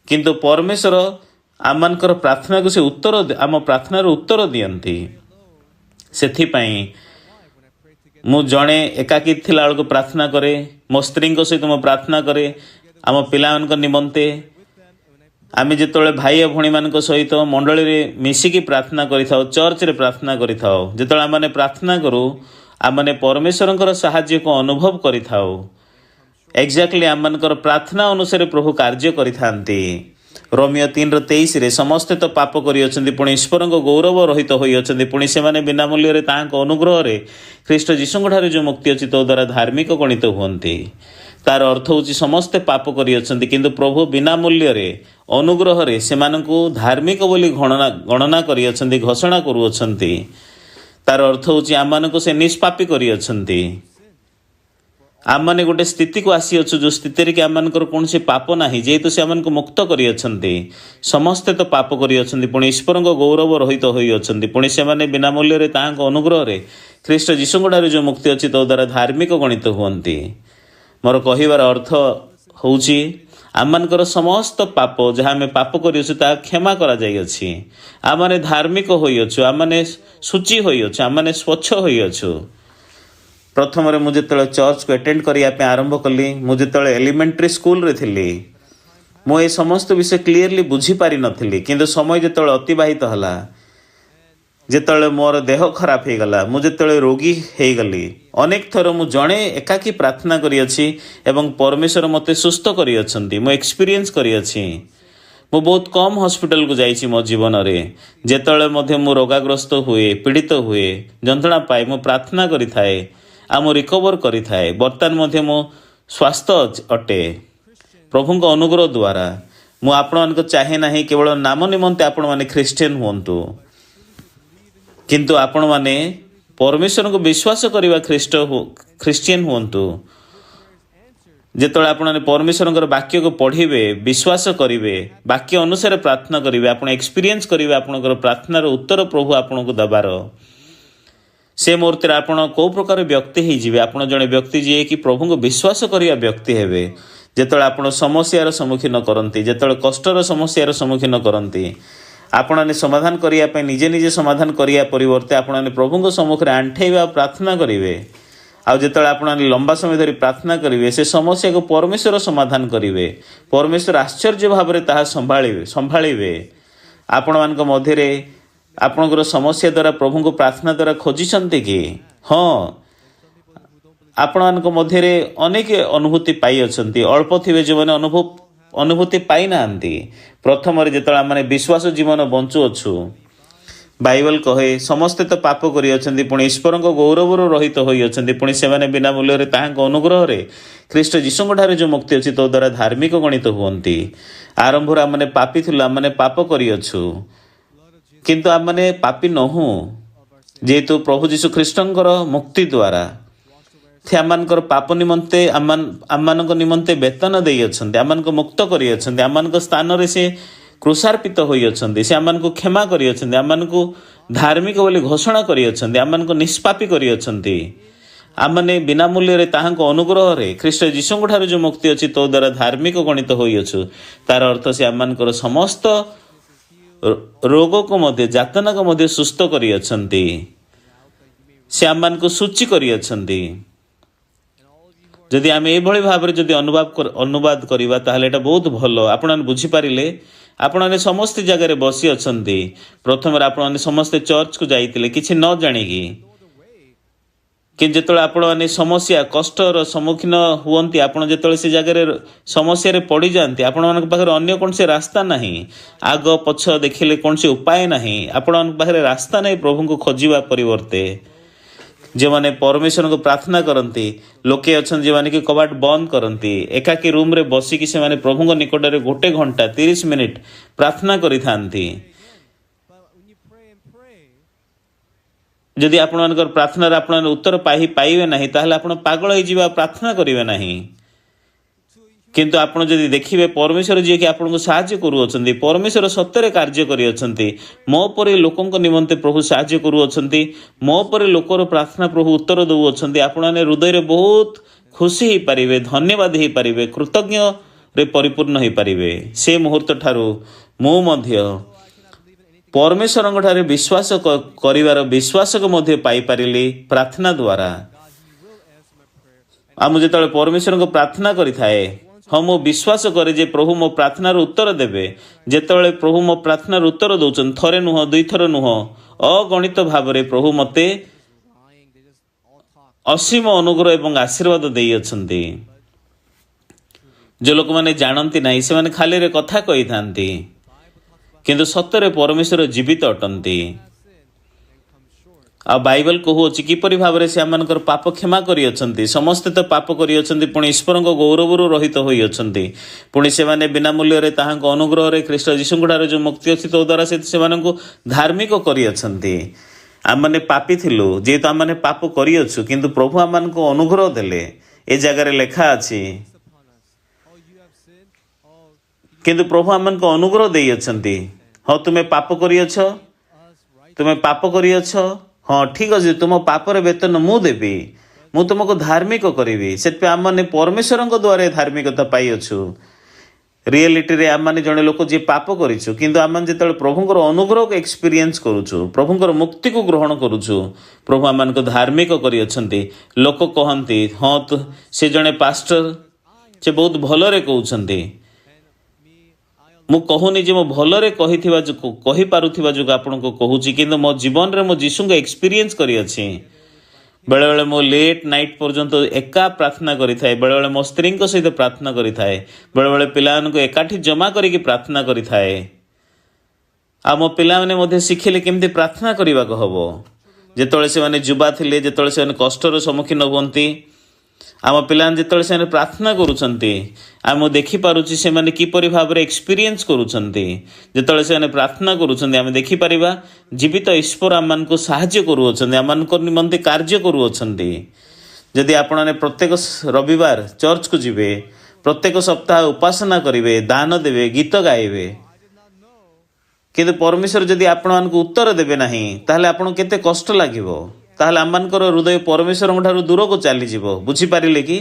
କିନ୍ତୁ ପରମେଶ୍ୱର ଆମମାନଙ୍କର ପ୍ରାର୍ଥନାକୁ ସେ ଆମ ପ୍ରାର୍ଥନାର ଉତ୍ତର ଦିଅନ୍ତି। ସେଥିପାଇଁ ମୁଁ ଜଣେ ଏକାକୀ ଥିଲା ବେଳକୁ ପ୍ରାର୍ଥନା କରେ, ମୋ ସ୍ତ୍ରୀଙ୍କ ସହିତ ମୁଁ ପ୍ରାର୍ଥନା କରେ, ଆମ ପିଲାମାନଙ୍କ ନିମନ୍ତେ। ଆମେ ଯେତେବେଳେ ଭାଇ ଓ ଭଉଣୀମାନଙ୍କ ସହିତ ମଣ୍ଡଳୀରେ ମିଶିକି ପ୍ରାର୍ଥନା କରିଥାଉ, ଚର୍ଚ୍ଚରେ ପ୍ରାର୍ଥନା କରିଥାଉ, ଯେତେବେଳେ ଆମମାନେ ପ୍ରାର୍ଥନା କରୁ, ଆମମାନେ ପରମେଶ୍ୱରଙ୍କର ସାହାଯ୍ୟକୁ ଅନୁଭବ କରିଥାଉ। ଏକ୍ଜାକ୍ଟଲି ଆମମାନଙ୍କର ପ୍ରାର୍ଥନା ଅନୁସାରେ ପ୍ରଭୁ କାର୍ଯ୍ୟ କରିଥାନ୍ତି। ରୋମିଓ 3:23 ସମସ୍ତେ ତ ପାପ କରିଅଛନ୍ତି, ପୁଣି ଈଶ୍ୱରଙ୍କ ଗୌରବ ରହିତ ହୋଇଅଛନ୍ତି, ପୁଣି ସେମାନେ ବିନା ମୂଲ୍ୟରେ ତାହାଙ୍କ ଅନୁଗ୍ରହରେ ଖ୍ରୀଷ୍ଟ ଯୀଶୁଙ୍କଠାରୁ ଯେଉଁ ମୁକ୍ତି ଅଛି ତ ଦ୍ୱାରା ଧାର୍ମିକ ଗଣିତ ହୁଅନ୍ତି। ତାର ଅର୍ଥ ହେଉଛି ସମସ୍ତେ ପାପ କରିଅଛନ୍ତି, କିନ୍ତୁ ପ୍ରଭୁ ବିନା ମୂଲ୍ୟରେ ଅନୁଗ୍ରହରେ ସେମାନଙ୍କୁ ଧାର୍ମିକ ବୋଲି ଗଣନା କରିଅଛନ୍ତି, ଘୋଷଣା କରୁଅଛନ୍ତି। ତାର ଅର୍ଥ ହେଉଛି ଆମମାନଙ୍କୁ ସେ ନିଷ୍ପାପୀ କରିଅଛନ୍ତି। ଆମମାନେ ଗୋଟେ ସ୍ଥିତିକୁ ଆସିଅଛୁ ଯେଉଁ ସ୍ଥିତିରେ କି ଆମମାନଙ୍କର କୌଣସି ପାପ ନାହିଁ, ଯେହେତୁ ସେ ଆମମାନଙ୍କୁ ମୁକ୍ତ କରିଅଛନ୍ତି। ସମସ୍ତେ ତ ପାପ କରିଅଛନ୍ତି, ପୁଣି ଈଶ୍ୱରଙ୍କ ଗୌରବ ରହିତ ହୋଇଅଛନ୍ତି, ପୁଣି ସେମାନେ ବିନା ମୂଲ୍ୟରେ ତାହାଙ୍କ ଅନୁଗ୍ରହରେ ଖ୍ରୀଷ୍ଟ ଯୀଶୁଙ୍କଠାରୁ ଯେଉଁ ମୁକ୍ତି ଅଛି ତ ଦ୍ୱାରା ଧାର୍ମିକ ଗଣିତ ହୁଅନ୍ତି। ମୋର କହିବାର ଅର୍ଥ ହେଉଛି ଆମମାନଙ୍କର ସମସ୍ତ ପାପ ଯାହା ଆମେ ପାପ କରିଅଛୁ ତାହା କ୍ଷମା କରାଯାଇଅଛି। ଆମମାନେ ଧାର୍ମିକ ହୋଇଅଛୁ, ଆମମାନେ ଶୁଚି ହୋଇଅଛୁ, ଆମମାନେ ସ୍ୱଚ୍ଛ ହୋଇଅଛୁ। प्रथम मुझे चर्च को अटेंड करने आरंभ कली मुझे एलिमेंटरी स्कूल रे थी मुझे समस्त विषय क्लीयरली बुझी पारि नथिली किंतु समय जो अतिबाहित हला जिते मोर देह खराब हो गला मुझे रोगी हो गली अनेक थर मु जड़े एकाकी प्रार्थना करियछि एवं परमेश्वर मते सुस्थ करियछंती मु एक्सपीरियंस करियछि मु बहुत कम हॉस्पिटल को जाइछि मो जीवन रे जेतळे मध्य मु रोगाग्रस्त हुए पीड़ित हुए जंत्रणा पाए मु प्रार्थना करिथाए आ मु रिकवर करिथाए वर्तमान मध्य मो स्वास्थ्य अटे प्रभु अनुग्रह द्वारा मु आपण चाहे नाही केवल नाम निमंते आपण माने ख्रिस्टियन हुंतु किंतु आपण माने परमेश्वर को विश्वास करवा ख्रिस्टियन हुंतु जेतळे आपण परमेश्वर वाक्य को पढ़िबे विश्वास करिवे वाक्य अनुसार प्रार्थना करिवे आपण एक्सपीरियंस करिवे आपण प्रार्थनार उत्तर प्रभु आपण को दबार से मुहूर्त आपण को प्रकार व्यक्ति ही जीवे आपण जने व्यक्ति जे कि प्रभु को विश्वास करिया व्यक्ति हेबे जेतळे आपण समस्यार सम्मुखीन करंती जेतळे कष्टर समस्यार सम्मुखीन करंती आपण समाधान करने निजे निजे समाधान करने परिवर्ते आपण प्रभु सम्मुख में आंठेवा प्रार्थना करेंगे आउ जो आप लंबा समय धरी प्रार्थना करेंगे से समस्या को परमेश्वर समाधान करेंगे परमेश्वर आश्चर्य भाव में ताहा संभाळिबे आपण मान मध्य आपणकर समस्या द्वारा प्रभु को प्रार्थना द्वारा खोजिछंती कि हाँ आपण मान मध्य अनेक अनुभूति पाई अछंती अल्प थे जो मैंने अनुभूति पाई नांती प्रथम जो आम विश्वास जीवन बंचु अच्छु बाइबल कहे समस्ते तो पाप कर पुणी ईश्वर गौरव रहित होती पुणी से बिना मूल्य अनुग्रह रे ख्रीष्ट जीशु ठारे जो मुक्ति अच्छी तो द्वारा धार्मिक गणित हुंती आरंभ आम पापी थिलु आम पाप करियछु किंतु आम पापी नहु जेहेतु प्रभु जीशु ख्रीष्टंकर मुक्ति द्वारा थे आमर पाप निमंते आम निमंते वेतन दे आम मुक्त कर आम स्थान रे से क्रुशार्पित होती से आम क्षमा कर आम धार्मिक बोली घोषणा कर आम निष्पापी कर आमने बिना मूल्य अनुग्रह रे ख्रीष्ट जीशु ठार जो मुक्ति अच्छी तो द्वारा धार्मिक गणित होइछु तार अर्थ से आमर समस्त रोग को मध्य जातना को मध्य सुस्थ कर से आम सूची कर जदि आम ये भाव में जदि अनुवाद करवा ताहले एटा बहुत भल आपण बुझीपारे आपण समस्त जगह बसी अच्छा प्रथम आपण समस्ते चर्च को जाइए किसी न जाणिकी कि जो आपण समस्या कष्टर सम्मुखीन हुंती आपण जो से जगह समस्या पड़ जाती आपण पाखे अन्य कौन से रास्ता नहीं आग पछ देखिले कौन से उपाय नहीं आपण पाखे रास्ता नहीं प्रभु को खोजा परिवर्ते जो मैंने परमेश्वर को प्रार्थना करती लोके अच्छा जो मैंने कि कबाट बंद करती एकाकी रूम रे बसिकी से माने प्रभु को निकट में 1 घंटा 30 मिनिट प्रार्थना करी थांती जदि आपण प्रार्थना आपण उत्तर पाइबे नहीं ताहले आपण पागल हो जीवा प्रार्थना करिवे नहीं किंतु आपण जदि देखिए परमेश्वर जी कि आपको साहाय्य करुअछंती परमेश्वर सत्य कार्य करिअछंती मो परे लोकंक निमंते प्रभु साहाय्य करुअछंती मो परे लोकर प्रार्थना प्रभु उत्तर दउअछंती आपण हृदय रे बहुत खुशी ही पारिबे धन्यवाद ही पारिबे कृतज्ञ रे परिपूर्ण ही पारिबे से मुहूर्त ठारू मु मध्य परमेश्वर ठारे विश्वास करिवार विश्वास को मध्य पाई पारिली प्रार्थना द्वारा आ मुझे तळे परमेश्वर को प्रार्थना करि थाए हाँ मो विश्वास करे जे प्रभु मो प्रार्थनार उत्तर देवे जेतବେଳେ प्रभु मो प्रार्थनार उत्तर दौन थरे नुह 2 थर नुह अगणित भाव में प्रभु मते असीम अनुग्रह एवं आशीर्वाद दे अछंती जो लोक माने जानती नहीं से माने खाली रे कथा कही थांती किंतु सत्य परमेश्वर जीवित अटंती आ बाइबल कहूँ किपरि भाव में से आमर पाप क्षमा करी समस्ते तो पाप करी पुणी ईश्वर गौरव रहित होती पुणी से बिना मूल्य अनुग्रह रे ख्रीष्ट जीशु ठार जो मुक्ति अच्छी तो द्वारा से धार्मिक करी आम मैंने पापी थिलु जेहेतु आम मैंने पाप करियछु किंतु प्रभु आम को अनुग्रह देले ए जगार लेखा अच्छी किंतु प्रभु आम को अनुग्रह देइछंती हाँ तुम्हें पाप करियछ तुम्हें पाप करियछ हाँ ठीक अच्छे तुम पापर वेतन मु देवी मु तुमको धार्मिक करी से आम मैंने परमेश्वर द्वारा धार्मिकता पाई अच्छु रियलिटी रे आम माने जड़े लोक जी पाप करूँ किंतु आम जो प्रभुंर अनुग्रह को एक्सपीरियंस करूँ प्रभुंर मुक्ति को ग्रहण करूँ प्रभु आम को धार्मिक कर लोक कहती हाँ तो से जड़े पास्टर से बहुत भलरे कहते मु कहूनी जे मो भलरे कही पारुथिबा जो आपन को कहूची किंतु मो जीवन रे मो जीसु को एक्सपीरियंस करी अछि बेले बेले मो लेट नाइट पर्यंत एका प्रार्थना करी थाए बेले बेले मो स्त्री को सहित प्रार्थना करी थाए बेले बेले पिलान को एकाठी जमा करिक प्रार्थना करी थाए आ मो पिला माने मध्ये शिखिले केमती प्रार्थना करबा को हबो जेतळे से माने जुबा थिले जेतळे से माने कष्टर सम्मुखीन होवंती आम पिलान जेतळे से प्रार्थना करूछंती आम देखि पारुछि से माने किपरि भाव रे एक्सपीरियंस करूछंती जेतळे से माने प्रार्थना करूछंती आम देखि परिबा जीवित ईश्वर आम मान को सहाय्य करूछंती आम मान को निमंते कार्य करूछंती यदि आपण माने प्रत्येक रविवार चर्च को जिवे प्रत्येक सप्ताह उपासना करिवे दान देवे गीत गाइबे किंतु परमेश्वर जदि आपण मान को उत्तर देबे नाही ताहले आपण केते कष्ट लागिवो ताहले आमମାନଙ୍କର हृदय परमेश्वर ठारू दूर को चली जीवो बुझी पारिले कि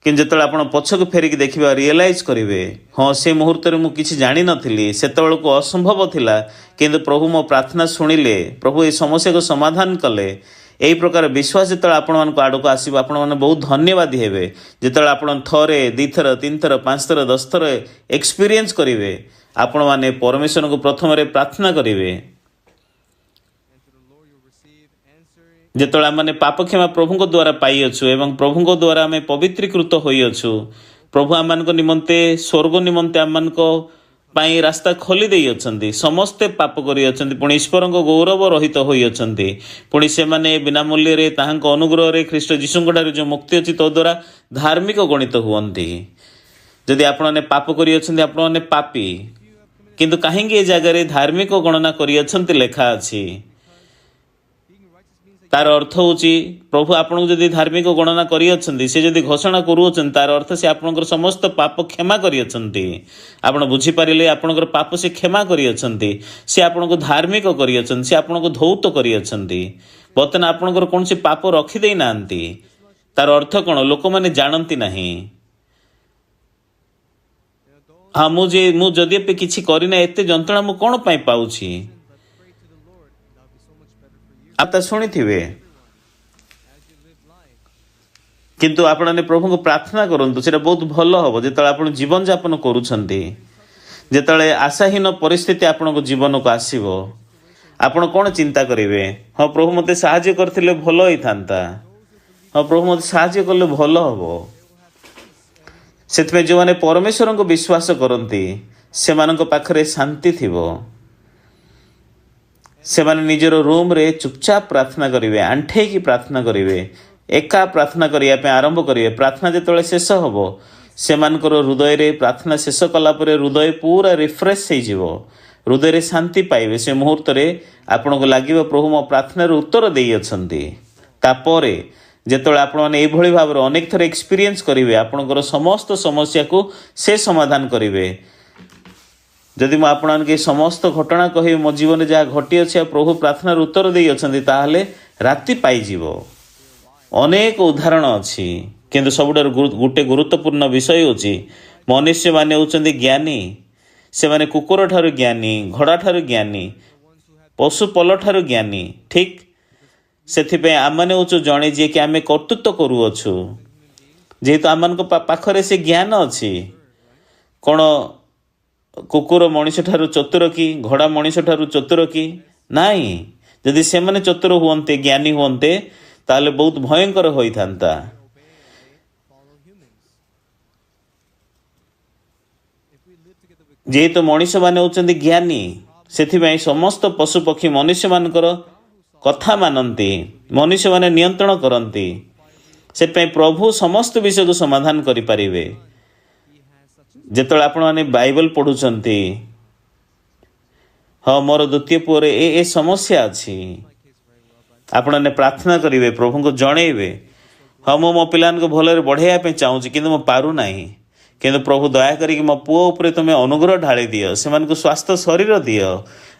जेतळे आपण पछक फेरिक देखिबा रियलाइज करिवे हाँ से मुहूर्त रे मु किछि जानि नथिली सेतवेळ को असंभव थिला किंतु प्रभु मो प्रार्थना सुनिले प्रभु ए समस्या को समाधान कले एही प्रकार विश्वास जेतळे आपण मान को आडको आसीबो आपण माने बहुत धन्यवादी हेबे जेतळे आपण थरे दी थर तीन थर पांच थर 10 थर एक्सपीरियंस करिवे आपण माने परमेश्वर को प्रथम रे प्रार्थना करिवे जेतळे आमने पाप क्षमा प्रभु द्वारा पाई अच्छु एवं प्रभु द्वारा आम पवित्रीकृत होई अच्छु प्रभु आम निमंते स्वर्ग निमंते आम पाई रास्ता खोली दे अछंती समस्ते पाप करी अछंती पुणी ईश्वर गौरव रहित होई अछंती पुणी से माने बिना मूल्य रे ताहांक अनुग्रह रे ख्रीष्ट जीशुंक ठारू जो मुक्ति अछि तो द्वारा धार्मिक गणित हुअंती जदि आपने पाप करी अछंती आपने पापी किंतु काहेकि ए जगह रे धार्मिक गणना करी अछंती लेखा अछि तार अर्थ होची प्रभु आपन जदि धार्मिक गणना करी अछंती से जदि घोषणा करू अछंती तार अर्थ से आपनकर समस्त पाप क्षमा करी अछंती आपण बुझी पारिले आपनकर पाप से क्षमा करी अछंती से आपन को धार्मिक करी अछंती से आपन को धौत करी अछंती बतन आपनकर कोनसी पाप रखि देई नांती तार अर्थ कोन लोक माने जानंती नाही हाँ मु जदि पे किछि करी ना एते जंत्रणा मु कोन पाई पाउछि आप शुणी किंतु आपने प्रभु को प्रार्थना करूँ से बहुत भल हम जो आप जीवन यापन करुँचे आशाहीन परिस्थिति आपण को जीवन को आसो आपण कौन चिंता करेंगे हाँ प्रभु मत साहाय्य करते भल होता हाँ प्रभु मत साहाय्य कले भल हम से जो मैंने परमेश्वर को विश्वास करती से पाखरे शांति थी से माने निजर रूम रे चुपचाप प्रार्थना करेंगे आंठे की प्रार्थना करेंगे एका प्रार्थना करने आरंभ करेंगे प्रार्थना जो शेष हम से हृदय रे प्रार्थना शेष कलापर हृदय पूरा रिफ्रेश हो हृदय रे शांति पाइबे से मुहूर्त रे आपण को लगे प्रभु मो प्रार्थना उत्तर दे तापर जेतळे आपण माने एभଳି भाव अनेक थर एक्सपीरियंस करेंगे आपणकर समस्त समस्या को से समाधान करेंगे जदि मु आपण के समस्त घटना कहि मो जीवन जहाँ घटी अच्छे प्रभु प्रार्थना उत्तर दे ताहले राति पाइजिवो अनेक उदाहरण अच्छी किंतु सबुठार गोटे गुरुत्वपूर्ण विषय होची मनुष्य माने होचंदी ज्ञानी से माने कुकुर ठारू ज्ञानी घोड़ा ठारू ज्ञानी पशु पल ठारू ज्ञानी ठीक से आम मैंने होचु जड़े जी कि आम कर्तृत्व करूछु जेहेतु आम पाखरे से ज्ञान अच्छी कौन कुकुर मनीष ठारू चतुर कि घोड़ा मनीष ठारू चतुर कि नाई जदि से माने चतुर हुअन्ते ज्ञानी हुअन्ते ताले बहुत भयंकर होइथांता जेहेतु मनीष माने होचंदी ज्ञानी सेथिबाई समस्त पशु पक्षी मनुष्य मानकर कथा मानती मनुष्य माने नियंत्रण करती से प्रभु समस्त विषय को समाधान करि परिबे जेतळे आपण माने बाइबल पढुचंती हाँ मोर द्वितीय पुअर ए समस्या अच्छी आपण माने प्रार्थना करेंगे प्रभु को जनइबे हाँ मो पिलान को भलरे बढ़ाइया चाहूँगी किंतु मो पारू नाही किंतु प्रभु दया करिक मो पुओ उपरे तुम अनुग्रह ढाली दियो से स्वास्थ्य शरीर दियो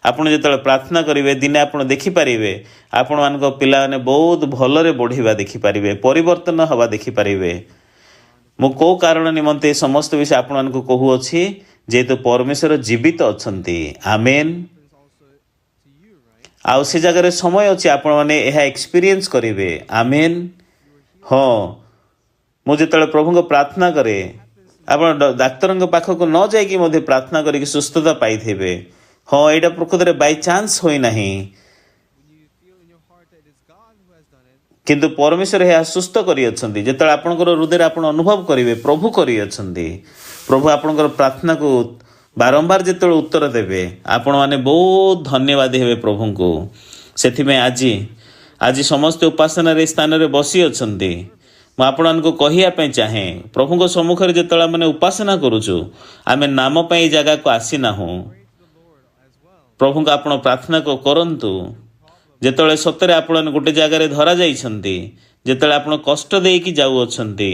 आपण जेतळे प्रार्थना करेंगे दिने आपण देखि पारिबे आपण मानक पिला माने बहुत भलरे बढ़िबा देखि पारिबे परिवर्तन हवा देखि पारिबे ମୁଁ କୋଉ କାରଣ ନିମନ୍ତେ ସମସ୍ତ ବିଷୟ ଆପଣମାନଙ୍କୁ କହୁଅଛି ଯେହେତୁ ପରମେଶ୍ୱର ଜୀବିତ ଅଛନ୍ତି। ଆମେନ୍। ଆଉ ସେ ଜାଗାରେ ସମୟ ଅଛି ଆପଣମାନେ ଏହା ଏକ୍ସପିରିଏନ୍ସ କରିବେ। ଆମେନ୍। ହଁ, ମୁଁ ଯେତେବେଳେ ପ୍ରଭୁଙ୍କ ପ୍ରାର୍ଥନା କରେ, ଆପଣ ଡାକ୍ତରଙ୍କ ପାଖକୁ ନ ଯାଇକି ମଧ୍ୟ ପ୍ରାର୍ଥନା କରିକି ସୁସ୍ଥତା ପାଇଥିବେ। ହଁ, ଏଇଟା ପ୍ରକୃତରେ ବାଇଚାନ୍ସ ହୋଇନାହିଁ, କିନ୍ତୁ ପରମେଶ୍ୱର ଏହା ସୁସ୍ଥ କରିଅଛନ୍ତି। ଯେତେବେଳେ ଆପଣଙ୍କର ହୃଦୟରେ ଆପଣ ଅନୁଭବ କରିବେ ପ୍ରଭୁ କରିଅଛନ୍ତି, ପ୍ରଭୁ ଆପଣଙ୍କର ପ୍ରାର୍ଥନାକୁ ବାରମ୍ବାର ଯେତେବେଳେ ଉତ୍ତର ଦେବେ, ଆପଣମାନେ ବହୁତ ଧନ୍ୟବାଦ ହେବେ ପ୍ରଭୁଙ୍କୁ। ସେଥିପାଇଁ ଆଜି ସମସ୍ତେ ଉପାସନାର ଏ ସ୍ଥାନରେ ବସି ଅଛନ୍ତି। ମୁଁ ଆପଣମାନଙ୍କୁ କହିବା ପାଇଁ ଚାହେଁ, ପ୍ରଭୁଙ୍କ ସମ୍ମୁଖରେ ଯେତେବେଳେ ଆମେ ଉପାସନା କରୁଛୁ, ଆମେ ନାମ ପାଇଁ ଏ ଜାଗାକୁ ଆସିନାହୁଁ। ପ୍ରଭୁଙ୍କୁ ଆପଣ ପ୍ରାର୍ଥନା କରନ୍ତୁ। ଯେତେବେଳେ ସତରେ ଆପଣ ଗୋଟେ ଜାଗାରେ ଧରାଯାଇଛନ୍ତି, ଯେତେବେଳେ ଆପଣ କଷ୍ଟ ଦେଇକି ଯାଉଅଛନ୍ତି,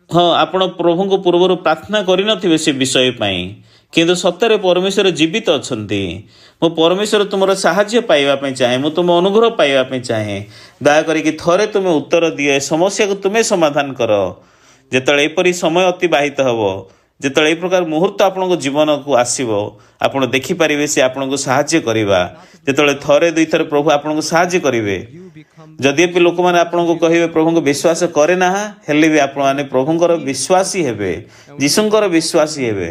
ହଁ, ଆପଣ ପ୍ରଭୁଙ୍କୁ ପୂର୍ବରୁ ପ୍ରାର୍ଥନା କରିନଥିବେ ସେ ବିଷୟ ପାଇଁ, କିନ୍ତୁ ସତରେ ପରମେଶ୍ୱର ଜୀବିତ ଅଛନ୍ତି। ମୁଁ ପରମେଶ୍ୱର ତୁମର ସାହାଯ୍ୟ ପାଇବା ପାଇଁ ଚାହେଁ, ମୁଁ ତୁମ ଅନୁଗ୍ରହ ପାଇବା ପାଇଁ ଚାହେଁ। ଦୟାକରିକି ଥରେ ତୁମେ ଉତ୍ତର ଦିଅ, ଏ ସମସ୍ୟାକୁ ତୁମେ ସମାଧାନ କର। ଯେତେବେଳେ ଏପରି ସମୟ ଅତିବାହିତ ହେବ, ଯେତେବେଳେ ଏହି ପ୍ରକାର ମୁହୂର୍ତ୍ତ ଆପଣଙ୍କ ଜୀବନକୁ ଆସିବ, ଆପଣ ଦେଖିପାରିବେ ସେ ଆପଣଙ୍କୁ ସାହାଯ୍ୟ କରିବା। ଯେତେବେଳେ ଥରେ ଦୁଇଥର ପ୍ରଭୁ ଆପଣଙ୍କୁ ସାହାଯ୍ୟ କରିବେ, ଯଦିଓ ଲୋକମାନେ ଆପଣଙ୍କୁ କହିବେ ପ୍ରଭୁଙ୍କୁ ବିଶ୍ୱାସ କରେ ନା, ହେଲେ ବି ଆପଣମାନେ ପ୍ରଭୁଙ୍କର ବିଶ୍ୱାସୀ ହେବେ, ଯୀଶୁଙ୍କର ବିଶ୍ୱାସୀ ହେବେ।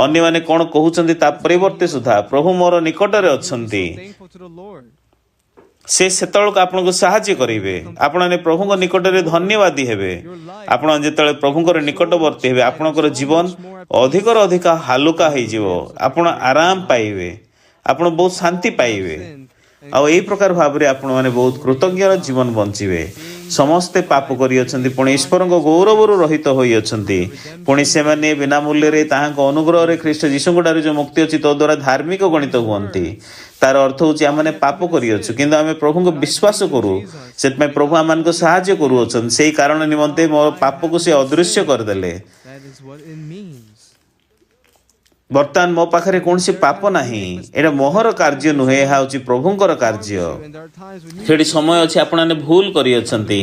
ଅନ୍ୟମାନେ କ'ଣ କହୁଛନ୍ତି ତା ପରିବର୍ତ୍ତେ ସୁଦ୍ଧା ପ୍ରଭୁ ମୋର ନିକଟରେ ଅଛନ୍ତି, ସେ ସେତେବେଳକୁ ଆପଣଙ୍କୁ ସାହାଯ୍ୟ କରିବେ। ଆପଣମାନେ ପ୍ରଭୁଙ୍କ ନିକଟରେ ଧନ୍ୟବାଦୀ ହେବେ। ଆପଣ ଯେତେବେଳେ ପ୍ରଭୁଙ୍କର ନିକଟବର୍ତ୍ତୀ ହେବେ, ଆପଣଙ୍କର ଜୀବନ ଅଧିକରୁ ଅଧିକ ହାଲୁକା ହେଇଯିବ, ଆପଣ ଆରାମ ପାଇବେ, ଆପଣ ବହୁତ ଶାନ୍ତି ପାଇବେ। ଆଉ ଏହି ପ୍ରକାର ଭାବରେ ଆପଣମାନେ ବହୁତ କୃତଜ୍ଞର ଜୀବନ ବଞ୍ଚିବେ। ସମସ୍ତେ ପାପ କରିଅଛନ୍ତି, ପୁଣି ଈଶ୍ୱରଙ୍କ ଗୌରବରୁ ରହିତ ହୋଇଅଛନ୍ତି। ପୁଣି ସେମାନେ ବିନା ମୂଲ୍ୟରେ ତାହାଙ୍କ ଅନୁଗ୍ରହରେ ଖ୍ରୀଷ୍ଟ ଯୀଶୁଙ୍କଠାରୁ ଯେଉଁ ମୁକ୍ତି ଅଛି ତୋ ଦ୍ୱାରା ଧାର୍ମିକ ଗଣିତ ହୁଅନ୍ତି। ତାର ଅର୍ଥ ହେଉଛି ଆମମାନେ ପାପ କରିଅଛୁ, କିନ୍ତୁ ଆମେ ପ୍ରଭୁଙ୍କୁ ବିଶ୍ୱାସ କରୁ, ସେଥିପାଇଁ ପ୍ରଭୁ ଆମମାନଙ୍କୁ ସାହାଯ୍ୟ କରୁଅଛନ୍ତି। ସେହି କାରଣ ନିମନ୍ତେ ମୋ ପାପକୁ ସେ ଅଦୃଶ୍ୟ କରିଦେଲେ। ବର୍ତ୍ତମାନ ମୋ ପାଖରେ କୌଣସି ପାପ ନାହିଁ। ଏଇଟା ମୋହର କାର୍ଯ୍ୟ ନୁହେଁ, ଏହା ହେଉଛି ପ୍ରଭୁଙ୍କର କାର୍ଯ୍ୟ। ସେଠି ସମୟ ଅଛି ଆପଣମାନେ ଭୁଲ କରିଅଛନ୍ତି,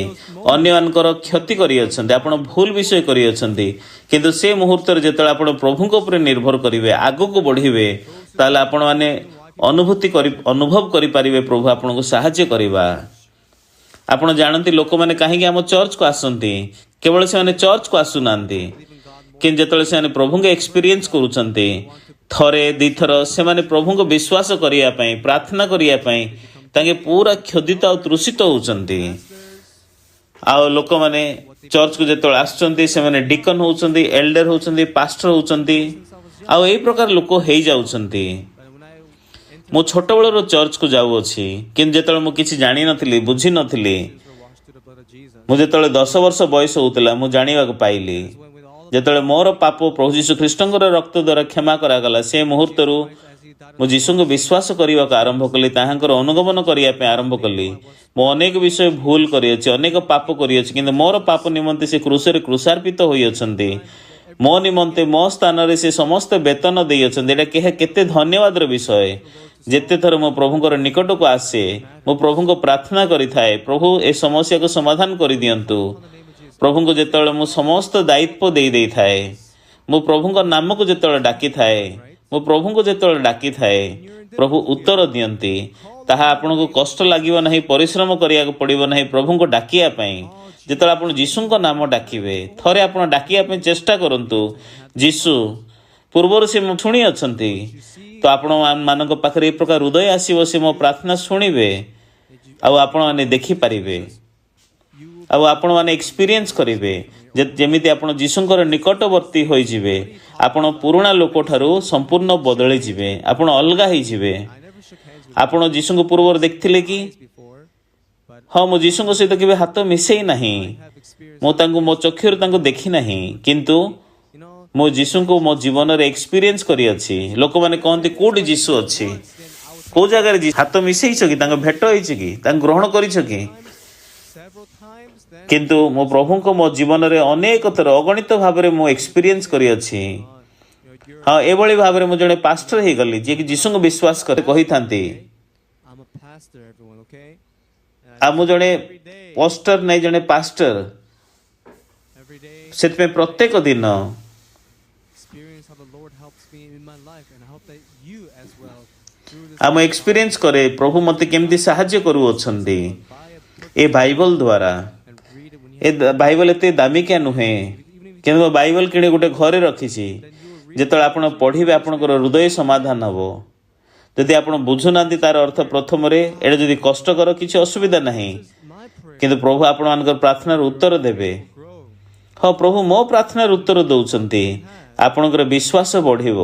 ଅନ୍ୟମାନଙ୍କର କ୍ଷତି କରିଅଛନ୍ତି, ଆପଣ ଭୁଲ ବିଷୟ କରିଅଛନ୍ତି, କିନ୍ତୁ ସେ ମୁହୂର୍ତ୍ତରେ ଯେତେବେଳେ ଆପଣ ପ୍ରଭୁଙ୍କ ଉପରେ ନିର୍ଭର କରିବେ, ଆଗକୁ ବଢ଼ିବେ, ତାହେଲେ ଆପଣମାନେ ଅନୁଭବ କରିପାରିବେ ପ୍ରଭୁ ଆପଣଙ୍କୁ ସାହାଯ୍ୟ କରିବା। ଆପଣ ଜାଣନ୍ତି ଲୋକମାନେ କାହିଁକି ଆମ ଚର୍ଚ୍ଚକୁ ଆସନ୍ତି? କେବଳ ସେମାନେ ଚର୍ଚ୍ଚକୁ ଆସୁନାହାନ୍ତି, କିନ୍ତୁ ଯେତେବେଳେ ସେମାନେ ପ୍ରଭୁଙ୍କୁ ଏକ୍ସପିରିଏନ୍ସ କରୁଛନ୍ତି, ଥରେ ଦୁଇଥର ସେମାନେ ପ୍ରଭୁଙ୍କୁ ବିଶ୍ୱାସ କରିବା ପାଇଁ, ପ୍ରାର୍ଥନା କରିବା ପାଇଁ ତାଙ୍କେ ପୁରା କ୍ଷୁଧିତ ଆଉ ତୃଷିତ ହେଉଛନ୍ତି। ଆଉ ଲୋକମାନେ ଚର୍ଚ୍ଚକୁ ଯେତେବେଳେ ଆସୁଛନ୍ତି, ସେମାନେ ଡିକନ ହେଉଛନ୍ତି, ଏଲ୍ଡର ହେଉଛନ୍ତି, ପାଷ୍ଟର ହେଉଛନ୍ତି, ଆଉ ଏହି ପ୍ରକାର ଲୋକ ହେଇଯାଉଛନ୍ତି। ମୁଁ ଛୋଟବେଳରୁ ଚର୍ଚ୍ଚକୁ ଯାଉଅଛି, କିନ୍ତୁ ଯେତେବେଳେ ମୁଁ କିଛି ଜାଣିନଥିଲି, ବୁଝିନଥିଲି, ମୁଁ ଯେତେବେଳେ 10 ବର୍ଷ ବୟସ ହେଉଥିଲା, ମୁଁ ଜାଣିବାକୁ ପାଇଲି ଯେତେବେଳେ ମୋର ପାପ ପ୍ରଭୁ ଯୀଶୁ ଖ୍ରୀଷ୍ଟଙ୍କର ରକ୍ତ ଦ୍ୱାରା କ୍ଷମା କରାଗଲା, ସେ ମୁହୂର୍ତ୍ତରୁ ମୁଁ ଯୀଶୁଙ୍କୁ ବିଶ୍ୱାସ କରିବାକୁ ଆରମ୍ଭ କଲି, ତାହାଙ୍କର ଅନୁଗମନ କରିବା ପାଇଁ ଆରମ୍ଭ କଲି। ମୁଁ ଅନେକ ବିଷୟ ଭୁଲ କରିଅଛି, ଅନେକ ପାପ କରିଅଛି, କିନ୍ତୁ ମୋର ପାପ ନିମନ୍ତେ ସେ କ୍ରୁଶରେ କ୍ରୁଶାର୍ପିତ ହୋଇଅଛନ୍ତି। ମୋ ନିମନ୍ତେ ମୋ ସ୍ଥାନରେ ସେ ସମସ୍ତ ବେତନ ଦେଇଅଛନ୍ତି। ଏଇଟା କେତେ ଧନ୍ୟବାଦର ବିଷୟ। ଯେତେ ଥର ମୁଁ ପ୍ରଭୁଙ୍କର ନିକଟକୁ ଆସେ, ମୁଁ ପ୍ରଭୁଙ୍କୁ ପ୍ରାର୍ଥନା କରିଥାଏ, ପ୍ରଭୁ ଏ ସମସ୍ୟାକୁ ସମାଧାନ କରିଦିଅନ୍ତୁ। ପ୍ରଭୁଙ୍କୁ ଯେତେବେଳେ ମୁଁ ସମସ୍ତ ଦାୟିତ୍ୱ ଦେଇଥାଏ, ମୁଁ ପ୍ରଭୁଙ୍କ ନାମକୁ ଯେତେବେଳେ ଡାକିଥାଏ, ପ୍ରଭୁ ଉତ୍ତର ଦିଅନ୍ତି। ତାହା ଆପଣଙ୍କୁ କଷ୍ଟ ଲାଗିବ ନାହିଁ, ପରିଶ୍ରମ କରିବାକୁ ପଡ଼ିବ ନାହିଁ ପ୍ରଭୁଙ୍କୁ ଡାକିବା ପାଇଁ। ଯେତେବେଳେ ଆପଣ ଯୀଶୁଙ୍କ ନାମ ଡାକିବେ, ଥରେ ଆପଣ ଡାକିବା ପାଇଁ ଚେଷ୍ଟା କରନ୍ତୁ। ଯୀଶୁ ପୂର୍ବରୁ ସେ ଶୁଣି ଅଛନ୍ତି, ତ ଆପଣମାନଙ୍କ ପାଖରେ ଏ ପ୍ରକାର ହୃଦୟ ଆସିବ, ସେ ମୋ ପ୍ରାର୍ଥନା ଶୁଣିବେ, ଆଉ ଆପଣମାନେ ଦେଖିପାରିବେ, ଆଉ ଆପଣମାନେ ଏକ୍ସପିରିଏନ୍ସ କରିବେ ଯେମିତି ଆପଣ ଯୀଶୁଙ୍କର ନିକଟବର୍ତ୍ତୀ ହୋଇଯିବେ। ଆପଣ ପୁରୁଣା ଲୋକଠାରୁ ସମ୍ପୂର୍ଣ୍ଣ ବଦଳିଯିବେ, ଆପଣ ଅଲଗା ହେଇଯିବେ। ଆପଣ ଯୀଶୁଙ୍କୁ ପୂର୍ବରୁ ଦେଖିଥିଲେ କି? ହଁ, ମୁଁ ଯୀଶୁଙ୍କ ସହିତ କେବେ ହାତ ମିଶେଇ ନାହିଁ, ମୁଁ ତାଙ୍କୁ ମୋ ଚକ୍ଷୁରେ ତାଙ୍କୁ ଦେଖି ନାହିଁ, କିନ୍ତୁ ମୁଁ ଯୀଶୁଙ୍କୁ ମୋ ଜୀବନରେ ଏକ୍ସପିରିଏନ୍ସ କରିଅଛି। ଲୋକମାନେ କହନ୍ତି କୋଉଠି ଯୀଶୁ ଅଛି, କୋଉ ଜାଗାରେ ହାତ ମିଶେଇଛ କି, ତାଙ୍କ ଭେଟ ହେଇଛି କି, ତାଙ୍କୁ ଗ୍ରହଣ କରିଛ କି? କିନ୍ତୁ ମୋ ପ୍ରଭୁଙ୍କୁ ମୋ ଜୀବନରେ ଅନେକ ଥର ଅଗଣିତ ଭାବରେ ମୁଁ ଏକ୍ସପିରିଏନ୍ସ କରିଅଛି। ହଁ, ଏଭଳି ଭାବରେ ମୁଁ ଜଣେ ପାଷ୍ଟର ହେଇଗଲି, ଯିଏକି ଯୀଶୁଙ୍କୁ ବିଶ୍ୱାସ କରି କହିଥାନ୍ତି। ଆଉ ମୁଁ ଜଣେ ପୋଷ୍ଟର ନାହିଁ, ଜଣେ ପାଷ୍ଟର। ସେଥିପାଇଁ ପ୍ରତ୍ୟେକ ଦିନ experience how the Lord helps me in my life, and I hope that you as well through this ଆମ ଏକ୍ସପିରିଏନ୍ସ କରେ ପ୍ରଭୁ ମୋତେ କେମିତି ସାହାଯ୍ୟ କରୁଅଛନ୍ତି buy a book A Bible ଦ୍ୱାରା। and read it when you A Bible ଏତେ ଦାମିକିଆ ନୁହେଁ, କିନ୍ତୁ ବାଇବଲ କିଣି ଗୋଟେ ଘରେ ରଖିଛି। ଯେତେବେଳେ ଆପଣ ପଢ଼ିବେ ଆପଣଙ୍କର ହୃଦୟ ସମାଧାନ ହେବ। ଯଦି ଆପଣ ବୁଝୁନାହାନ୍ତି ତାର ଅର୍ଥ ପ୍ରଥମରେ ଏଇଟା ଯଦି କଷ୍ଟକର କିଛି ଅସୁବିଧା ନାହିଁ, my prayer କିନ୍ତୁ ପ୍ରଭୁ ଆପଣମାନଙ୍କର ପ୍ରାର୍ଥନାର ଉତ୍ତର ଦେବେ। grow. ହଁ ପ୍ରଭୁ ମୋ ପ୍ରାର୍ଥନାର ଉତ୍ତର ଦେଉଛନ୍ତି। ଆପଣଙ୍କର ବିଶ୍ୱାସ ବଢ଼ିବ,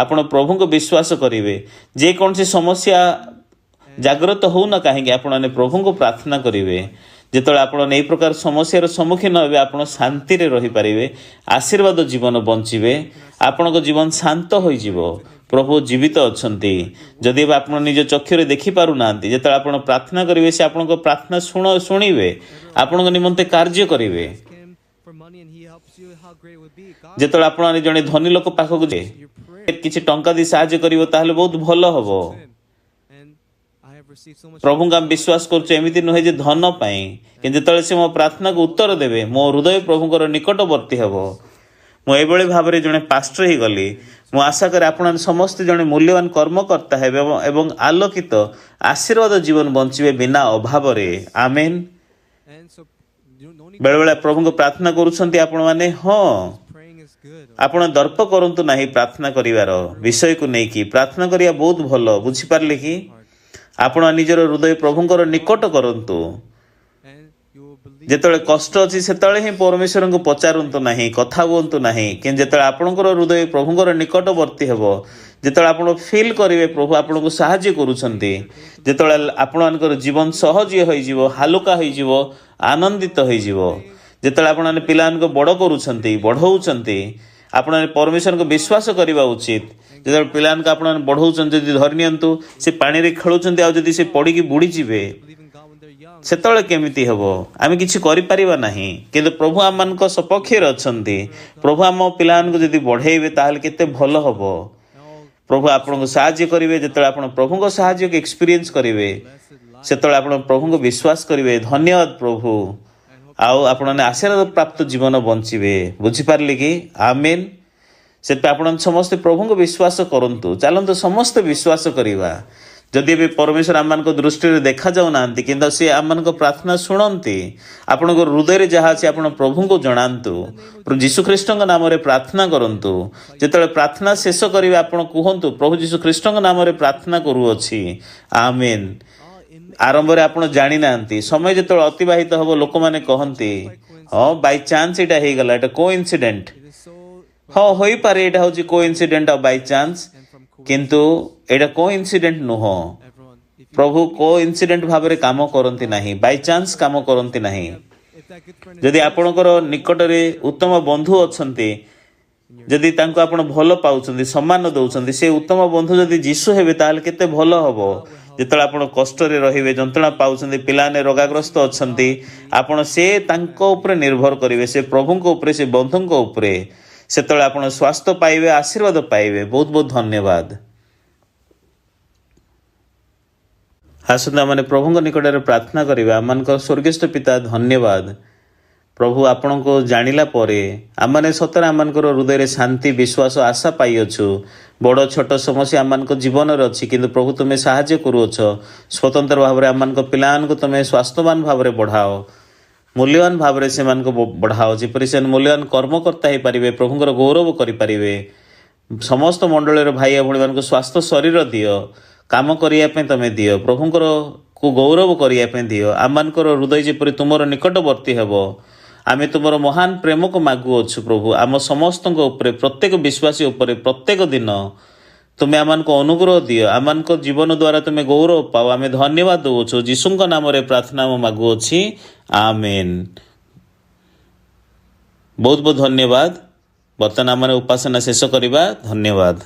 ଆପଣ ପ୍ରଭୁଙ୍କୁ ବିଶ୍ୱାସ କରିବେ। ଯେକୌଣସି ସମସ୍ୟା ଜାଗ୍ରତ ହେଉନା କାହିଁକି ଆପଣମାନେ ପ୍ରଭୁଙ୍କୁ ପ୍ରାର୍ଥନା କରିବେ। ଯେତେବେଳେ ଆପଣ ଏହି ପ୍ରକାର ସମସ୍ୟାର ସମ୍ମୁଖୀନ ହେବେ ଆପଣ ଶାନ୍ତିରେ ରହିପାରିବେ, ଆଶୀର୍ବାଦ ଜୀବନ ବଞ୍ଚିବେ, ଆପଣଙ୍କ ଜୀବନ ଶାନ୍ତ ହୋଇଯିବ। ପ୍ରଭୁ ଜୀବିତ ଅଛନ୍ତି। ଯଦି ଏବେ ଆପଣ ନିଜ ଚକ୍ଷୁରେ ଦେଖିପାରୁନାହାନ୍ତି, ଯେତେବେଳେ ଆପଣ ପ୍ରାର୍ଥନା କରିବେ ସେ ଆପଣଙ୍କ ପ୍ରାର୍ଥନା ଶୁଣିବେ, ଆପଣଙ୍କ ନିମନ୍ତେ କାର୍ଯ୍ୟ କରିବେ। Ask him for money and he helps you. How great would be? God ଯେତେବେଳେ ଆପଣମାନେ ଜଣେ ଧନୀ ଲୋକ ପାଖକୁ ଯିବେ, your prayer. କିଛି ଟଙ୍କା ଦେଇ ସାହାଯ୍ୟ କରିବ ତାହେଲେ ବହୁତ ଭଲ ହେବ। And I have received so much. ପ୍ରଭୁଙ୍କୁ ଆମେ ବିଶ୍ୱାସ କରୁଛୁ ଏମିତି ନୁହେଁ ଯେ ଧନ ପାଇଁ, କିନ୍ତୁ ଯେତେବେଳେ ସେ ମୋ ପ୍ରାର୍ଥନାକୁ ଉତ୍ତର ଦେବେ ମୋ ହୃଦୟ ପ୍ରଭୁଙ୍କର ନିକଟବର୍ତ୍ତୀ ହେବ। ମୁଁ ଏଭଳି ଭାବରେ ଜଣେ ପାଷ୍ଟର ହେଇଗଲି। ମୁଁ ଆଶା କରେ ଆପଣମାନେ ସମସ୍ତେ ଜଣେ ମୂଲ୍ୟବାନ କର୍ମକର୍ତ୍ତା ହେବେ ଏବଂ ଆଲୋକିତ ଆଶୀର୍ବାଦ ଜୀବନ ବଞ୍ଚିବେ ବିନା ଅଭାବରେ। ଆମେନ୍। And so no need ବେଳେବେଳେ ପ୍ରଭୁଙ୍କୁ ପ୍ରାର୍ଥନା କରୁଛନ୍ତି ଆପଣମାନେ, ହଁ praying is good. ଆପଣ ଦର୍ପ କରନ୍ତୁ ନାହିଁ ପ୍ରାର୍ଥନା କରିବାର ବିଷୟକୁ ନେଇକି। ପ୍ରାର୍ଥନା କରିବା ବହୁତ ଭଲ, ବୁଝିପାରିଲେ କି? ଆପଣ ନିଜର ହୃଦୟ ପ୍ରଭୁଙ୍କର ନିକଟ କରନ୍ତୁ। And you will believe ଯେତେବେଳେ କଷ୍ଟ ଅଛି ସେତେବେଳେ ହିଁ ପରମେଶ୍ୱରଙ୍କୁ ପଚାରନ୍ତୁ ନାହିଁ, କଥା ହୁଅନ୍ତୁ ନାହିଁ। କିନ୍ତୁ ଯେତେବେଳେ ଆପଣଙ୍କର ହୃଦୟ ପ୍ରଭୁଙ୍କର ନିକଟବର୍ତ୍ତୀ ହେବ, ଯେତେବେଳେ ଆପଣ ଫିଲ୍ କରିବେ ପ୍ରଭୁ ଆପଣଙ୍କୁ ସାହାଯ୍ୟ କରୁଛନ୍ତି, ଯେତେବେଳେ ଆପଣମାନଙ୍କର ଜୀବନ ସହଜ ହୋଇଯିବ, ହାଲୁକା ହୋଇଯିବ, ଆନନ୍ଦିତ ହୋଇଯିବ, ଯେତେବେଳେ ଆପଣମାନେ ପିଲାମାନଙ୍କୁ ବଡ଼ କରୁଛନ୍ତି, ବଢ଼ଉଛନ୍ତି, ଆପଣମାନେ ପରମେଶ୍ୱରଙ୍କୁ ବିଶ୍ୱାସ କରିବା ଉଚିତ। ଯେତେବେଳେ ପିଲାମାନଙ୍କୁ ଆପଣମାନେ ବଢ଼ଉଛନ୍ତି, ଯଦି ଧରି ନିଅନ୍ତୁ ସେ ପାଣିରେ ଖେଳୁଛନ୍ତି ଆଉ ଯଦି ସେ ପଡ଼ିକି ବୁଡ଼ିଯିବେ believe in God when they're young. ସେତେବେଳେ କେମିତି ହେବ? ଆମେ କିଛି କରିପାରିବା ନାହିଁ। କିନ୍ତୁ ପ୍ରଭୁ ଆମମାନଙ୍କ ସପକ୍ଷରେ ଅଛନ୍ତି। ପ୍ରଭୁ ଆମ ପିଲାମାନଙ୍କୁ ଯଦି ବଢ଼େଇବେ ତାହେଲେ କେତେ ଭଲ ହେବ। All ପ୍ରଭୁ ଆପଣଙ୍କୁ ସାହାଯ୍ୟ କରିବେ। ଯେତେବେଳେ ଆପଣ ପ୍ରଭୁଙ୍କ ସାହାଯ୍ୟକୁ ଏକ୍ସପିରିଏନ୍ସ କରିବେ blessed life. ସେତେବେଳେ ଆପଣ ପ୍ରଭୁଙ୍କୁ ବିଶ୍ୱାସ କରିବେ, ଧନ୍ୟବାଦ ପ୍ରଭୁ, ଆଉ ଆପଣମାନେ ଆଶୀର୍ବାଦ ପ୍ରାପ୍ତ ଜୀବନ ବଞ୍ଚିବେ। ବୁଝିପାରିଲେ କି? ଆମେନ୍। ସେଥିପାଇଁ ଆପଣ ସମସ୍ତେ ପ୍ରଭୁଙ୍କୁ ବିଶ୍ୱାସ କରନ୍ତୁ। ଚାଲନ୍ତୁ ସମସ୍ତେ ବିଶ୍ୱାସ କରିବା। ଯଦି ଏବେ ପରମେଶ୍ୱର ଆମମାନଙ୍କ ଦୃଷ୍ଟିରେ ଦେଖାଯାଉନାହାନ୍ତି, କିନ୍ତୁ ସେ ଆମମାନଙ୍କ ପ୍ରାର୍ଥନା ଶୁଣନ୍ତି। ଆପଣଙ୍କ ହୃଦୟରେ ଯାହା ଅଛି ଆପଣ ପ୍ରଭୁଙ୍କୁ ଜଣାନ୍ତୁ। ଯୀଶୁଖ୍ରୀଷ୍ଟଙ୍କ ନାମରେ ପ୍ରାର୍ଥନା କରନ୍ତୁ। ଯେତେବେଳେ ପ୍ରାର୍ଥନା ଶେଷ କରିବେ ଆପଣ କୁହନ୍ତୁ, ପ୍ରଭୁ ଯୀଶୁଖ୍ରୀଷ୍ଟଙ୍କ ନାମରେ ପ୍ରାର୍ଥନା କରୁଅଛି। ଆମେନ୍। ଆରମ୍ଭରେ ଆପଣ ଜାଣିନାହାନ୍ତି, ସମୟ ଯେତେବେଳେ ଅତିବାହିତ ହେବ ଲୋକମାନେ କହନ୍ତି, ହଁ ବାଇଚାନ୍ସ ଏଇଟା ହେଇଗଲା, ଏଇଟା କୋଇନ୍ସିଡେଣ୍ଟ। It is so ହଁ ହୋଇପାରେ ଏଇଟା ହେଉଛି କୋଇନ୍ସିଡେଣ୍ଟ ଆଉ ବାଇଚାନ୍ସ, and from କିନ୍ତୁ ଏଇଟା କୋଇନ୍ସିଡେଣ୍ଟ ନୁହଁ। everyone. If you ପ୍ରଭୁ କୋଇନ୍ସିଡେଣ୍ଟ ଭାବରେ କାମ କରନ୍ତି ନାହିଁ, ବାଇଚାନ୍ସ କାମ କରନ୍ତି ନାହିଁ। if that good friend is ଯଦି ଆପଣଙ୍କର ନିକଟରେ ଉତ୍ତମ ବନ୍ଧୁ ଅଛନ୍ତି, ଯଦି ତାଙ୍କୁ ଆପଣ ଭଲ ପାଉଛନ୍ତି, ସମ୍ମାନ ଦେଉଛନ୍ତି, ସେ ଉତ୍ତମ ବନ୍ଧୁ ଯଦି ଯୀଶୁ ହେବେ ତାହେଲେ କେତେ ଭଲ ହେବ। ଯେତେବେଳେ ଆପଣ କଷ୍ଟରେ ରହିବେ, ଯନ୍ତ୍ରଣା ପାଉଛନ୍ତି, ପିଲାମାନେ ରୋଗାଗ୍ରସ୍ତ ଅଛନ୍ତି, ଆପଣ ସେ ତାଙ୍କ ଉପରେ ନିର୍ଭର କରିବେ, ସେ ପ୍ରଭୁଙ୍କ ଉପରେ, ସେ ବନ୍ଧୁଙ୍କ ଉପରେ। ସେତେବେଳେ ଆପଣ ସ୍ୱାସ୍ଥ୍ୟ ପାଇବେ, ଆଶୀର୍ବାଦ ପାଇବେ। ବହୁତ ବହୁତ ଧନ୍ୟବାଦ। ଆସନ୍ତୁ ଆମମାନେ ପ୍ରଭୁଙ୍କ ନିକଟରେ ପ୍ରାର୍ଥନା କରିବା। ଆମମାନଙ୍କ ସ୍ୱର୍ଗସ୍ଥ ପିତା ଧନ୍ୟବାଦ ପ୍ରଭୁ, ଆପଣଙ୍କୁ ଜାଣିଲା ପରେ ଆମମାନେ ସତରେ ଆମମାନଙ୍କର ହୃଦୟରେ ଶାନ୍ତି, ବିଶ୍ୱାସ, ଆଶା ପାଇଅଛୁ। ବଡ଼ ଛୋଟ ସମସ୍ୟା ଆମମାନଙ୍କ ଜୀବନରେ ଅଛି, କିନ୍ତୁ ପ୍ରଭୁ ତୁମେ ସାହାଯ୍ୟ କରୁଅଛ। ସ୍ୱତନ୍ତ୍ର ଭାବରେ ଆମମାନଙ୍କ ପିଲାମାନଙ୍କୁ ତୁମେ ସ୍ୱାସ୍ଥ୍ୟବାନ ଭାବରେ ବଢ଼ାଅ, ମୂଲ୍ୟବାନ ଭାବରେ ସେମାନଙ୍କୁ ବଢ଼ାଅ, ଯେପରି ସେମାନେ ମୂଲ୍ୟବାନ କର୍ମକର୍ତ୍ତା ହୋଇପାରିବେ, ପ୍ରଭୁଙ୍କର ଗୌରବ କରିପାରିବେ। ସମସ୍ତ ମଣ୍ଡଳୀର ଭାଇ ଭଉଣୀମାନଙ୍କୁ ସ୍ୱାସ୍ଥ୍ୟ ଶରୀର ଦିଅ, କାମ କରିବା ପାଇଁ ତୁମେ ଦିଅ, ପ୍ରଭୁଙ୍କର ଗୌରବ କରିବା ପାଇଁ ଦିଅ। ଆମମାନଙ୍କର ହୃଦୟ ଯେପରି ତୁମର ନିକଟବର୍ତ୍ତୀ ହେବ, ଆମେ ତୁମର ମହାନ ପ୍ରେମକୁ ମାଗୁଅଛୁ ପ୍ରଭୁ। ଆମ ସମସ୍ତଙ୍କ ଉପରେ, ପ୍ରତ୍ୟେକ ବିଶ୍ୱାସୀ ଉପରେ ପ୍ରତ୍ୟେକ ଦିନ ତୁମେ ଆମମାନଙ୍କୁ ଅନୁଗ୍ରହ ଦିଅ, ଆମମାନଙ୍କ ଜୀବନ ଦ୍ୱାରା ତୁମେ ଗୌରବ ପାଅ। ଆମେ ଧନ୍ୟବାଦ ଦେଉଛୁ। ଯୀଶୁଙ୍କ ନାମରେ ପ୍ରାର୍ଥନା ମୁଁ ମାଗୁଅଛି। ଆମେନ୍। ବହୁତ ବହୁତ ଧନ୍ୟବାଦ। ବର୍ତ୍ତମାନ ଆମେ ଉପାସନା ଶେଷ କରିବା। ଧନ୍ୟବାଦ।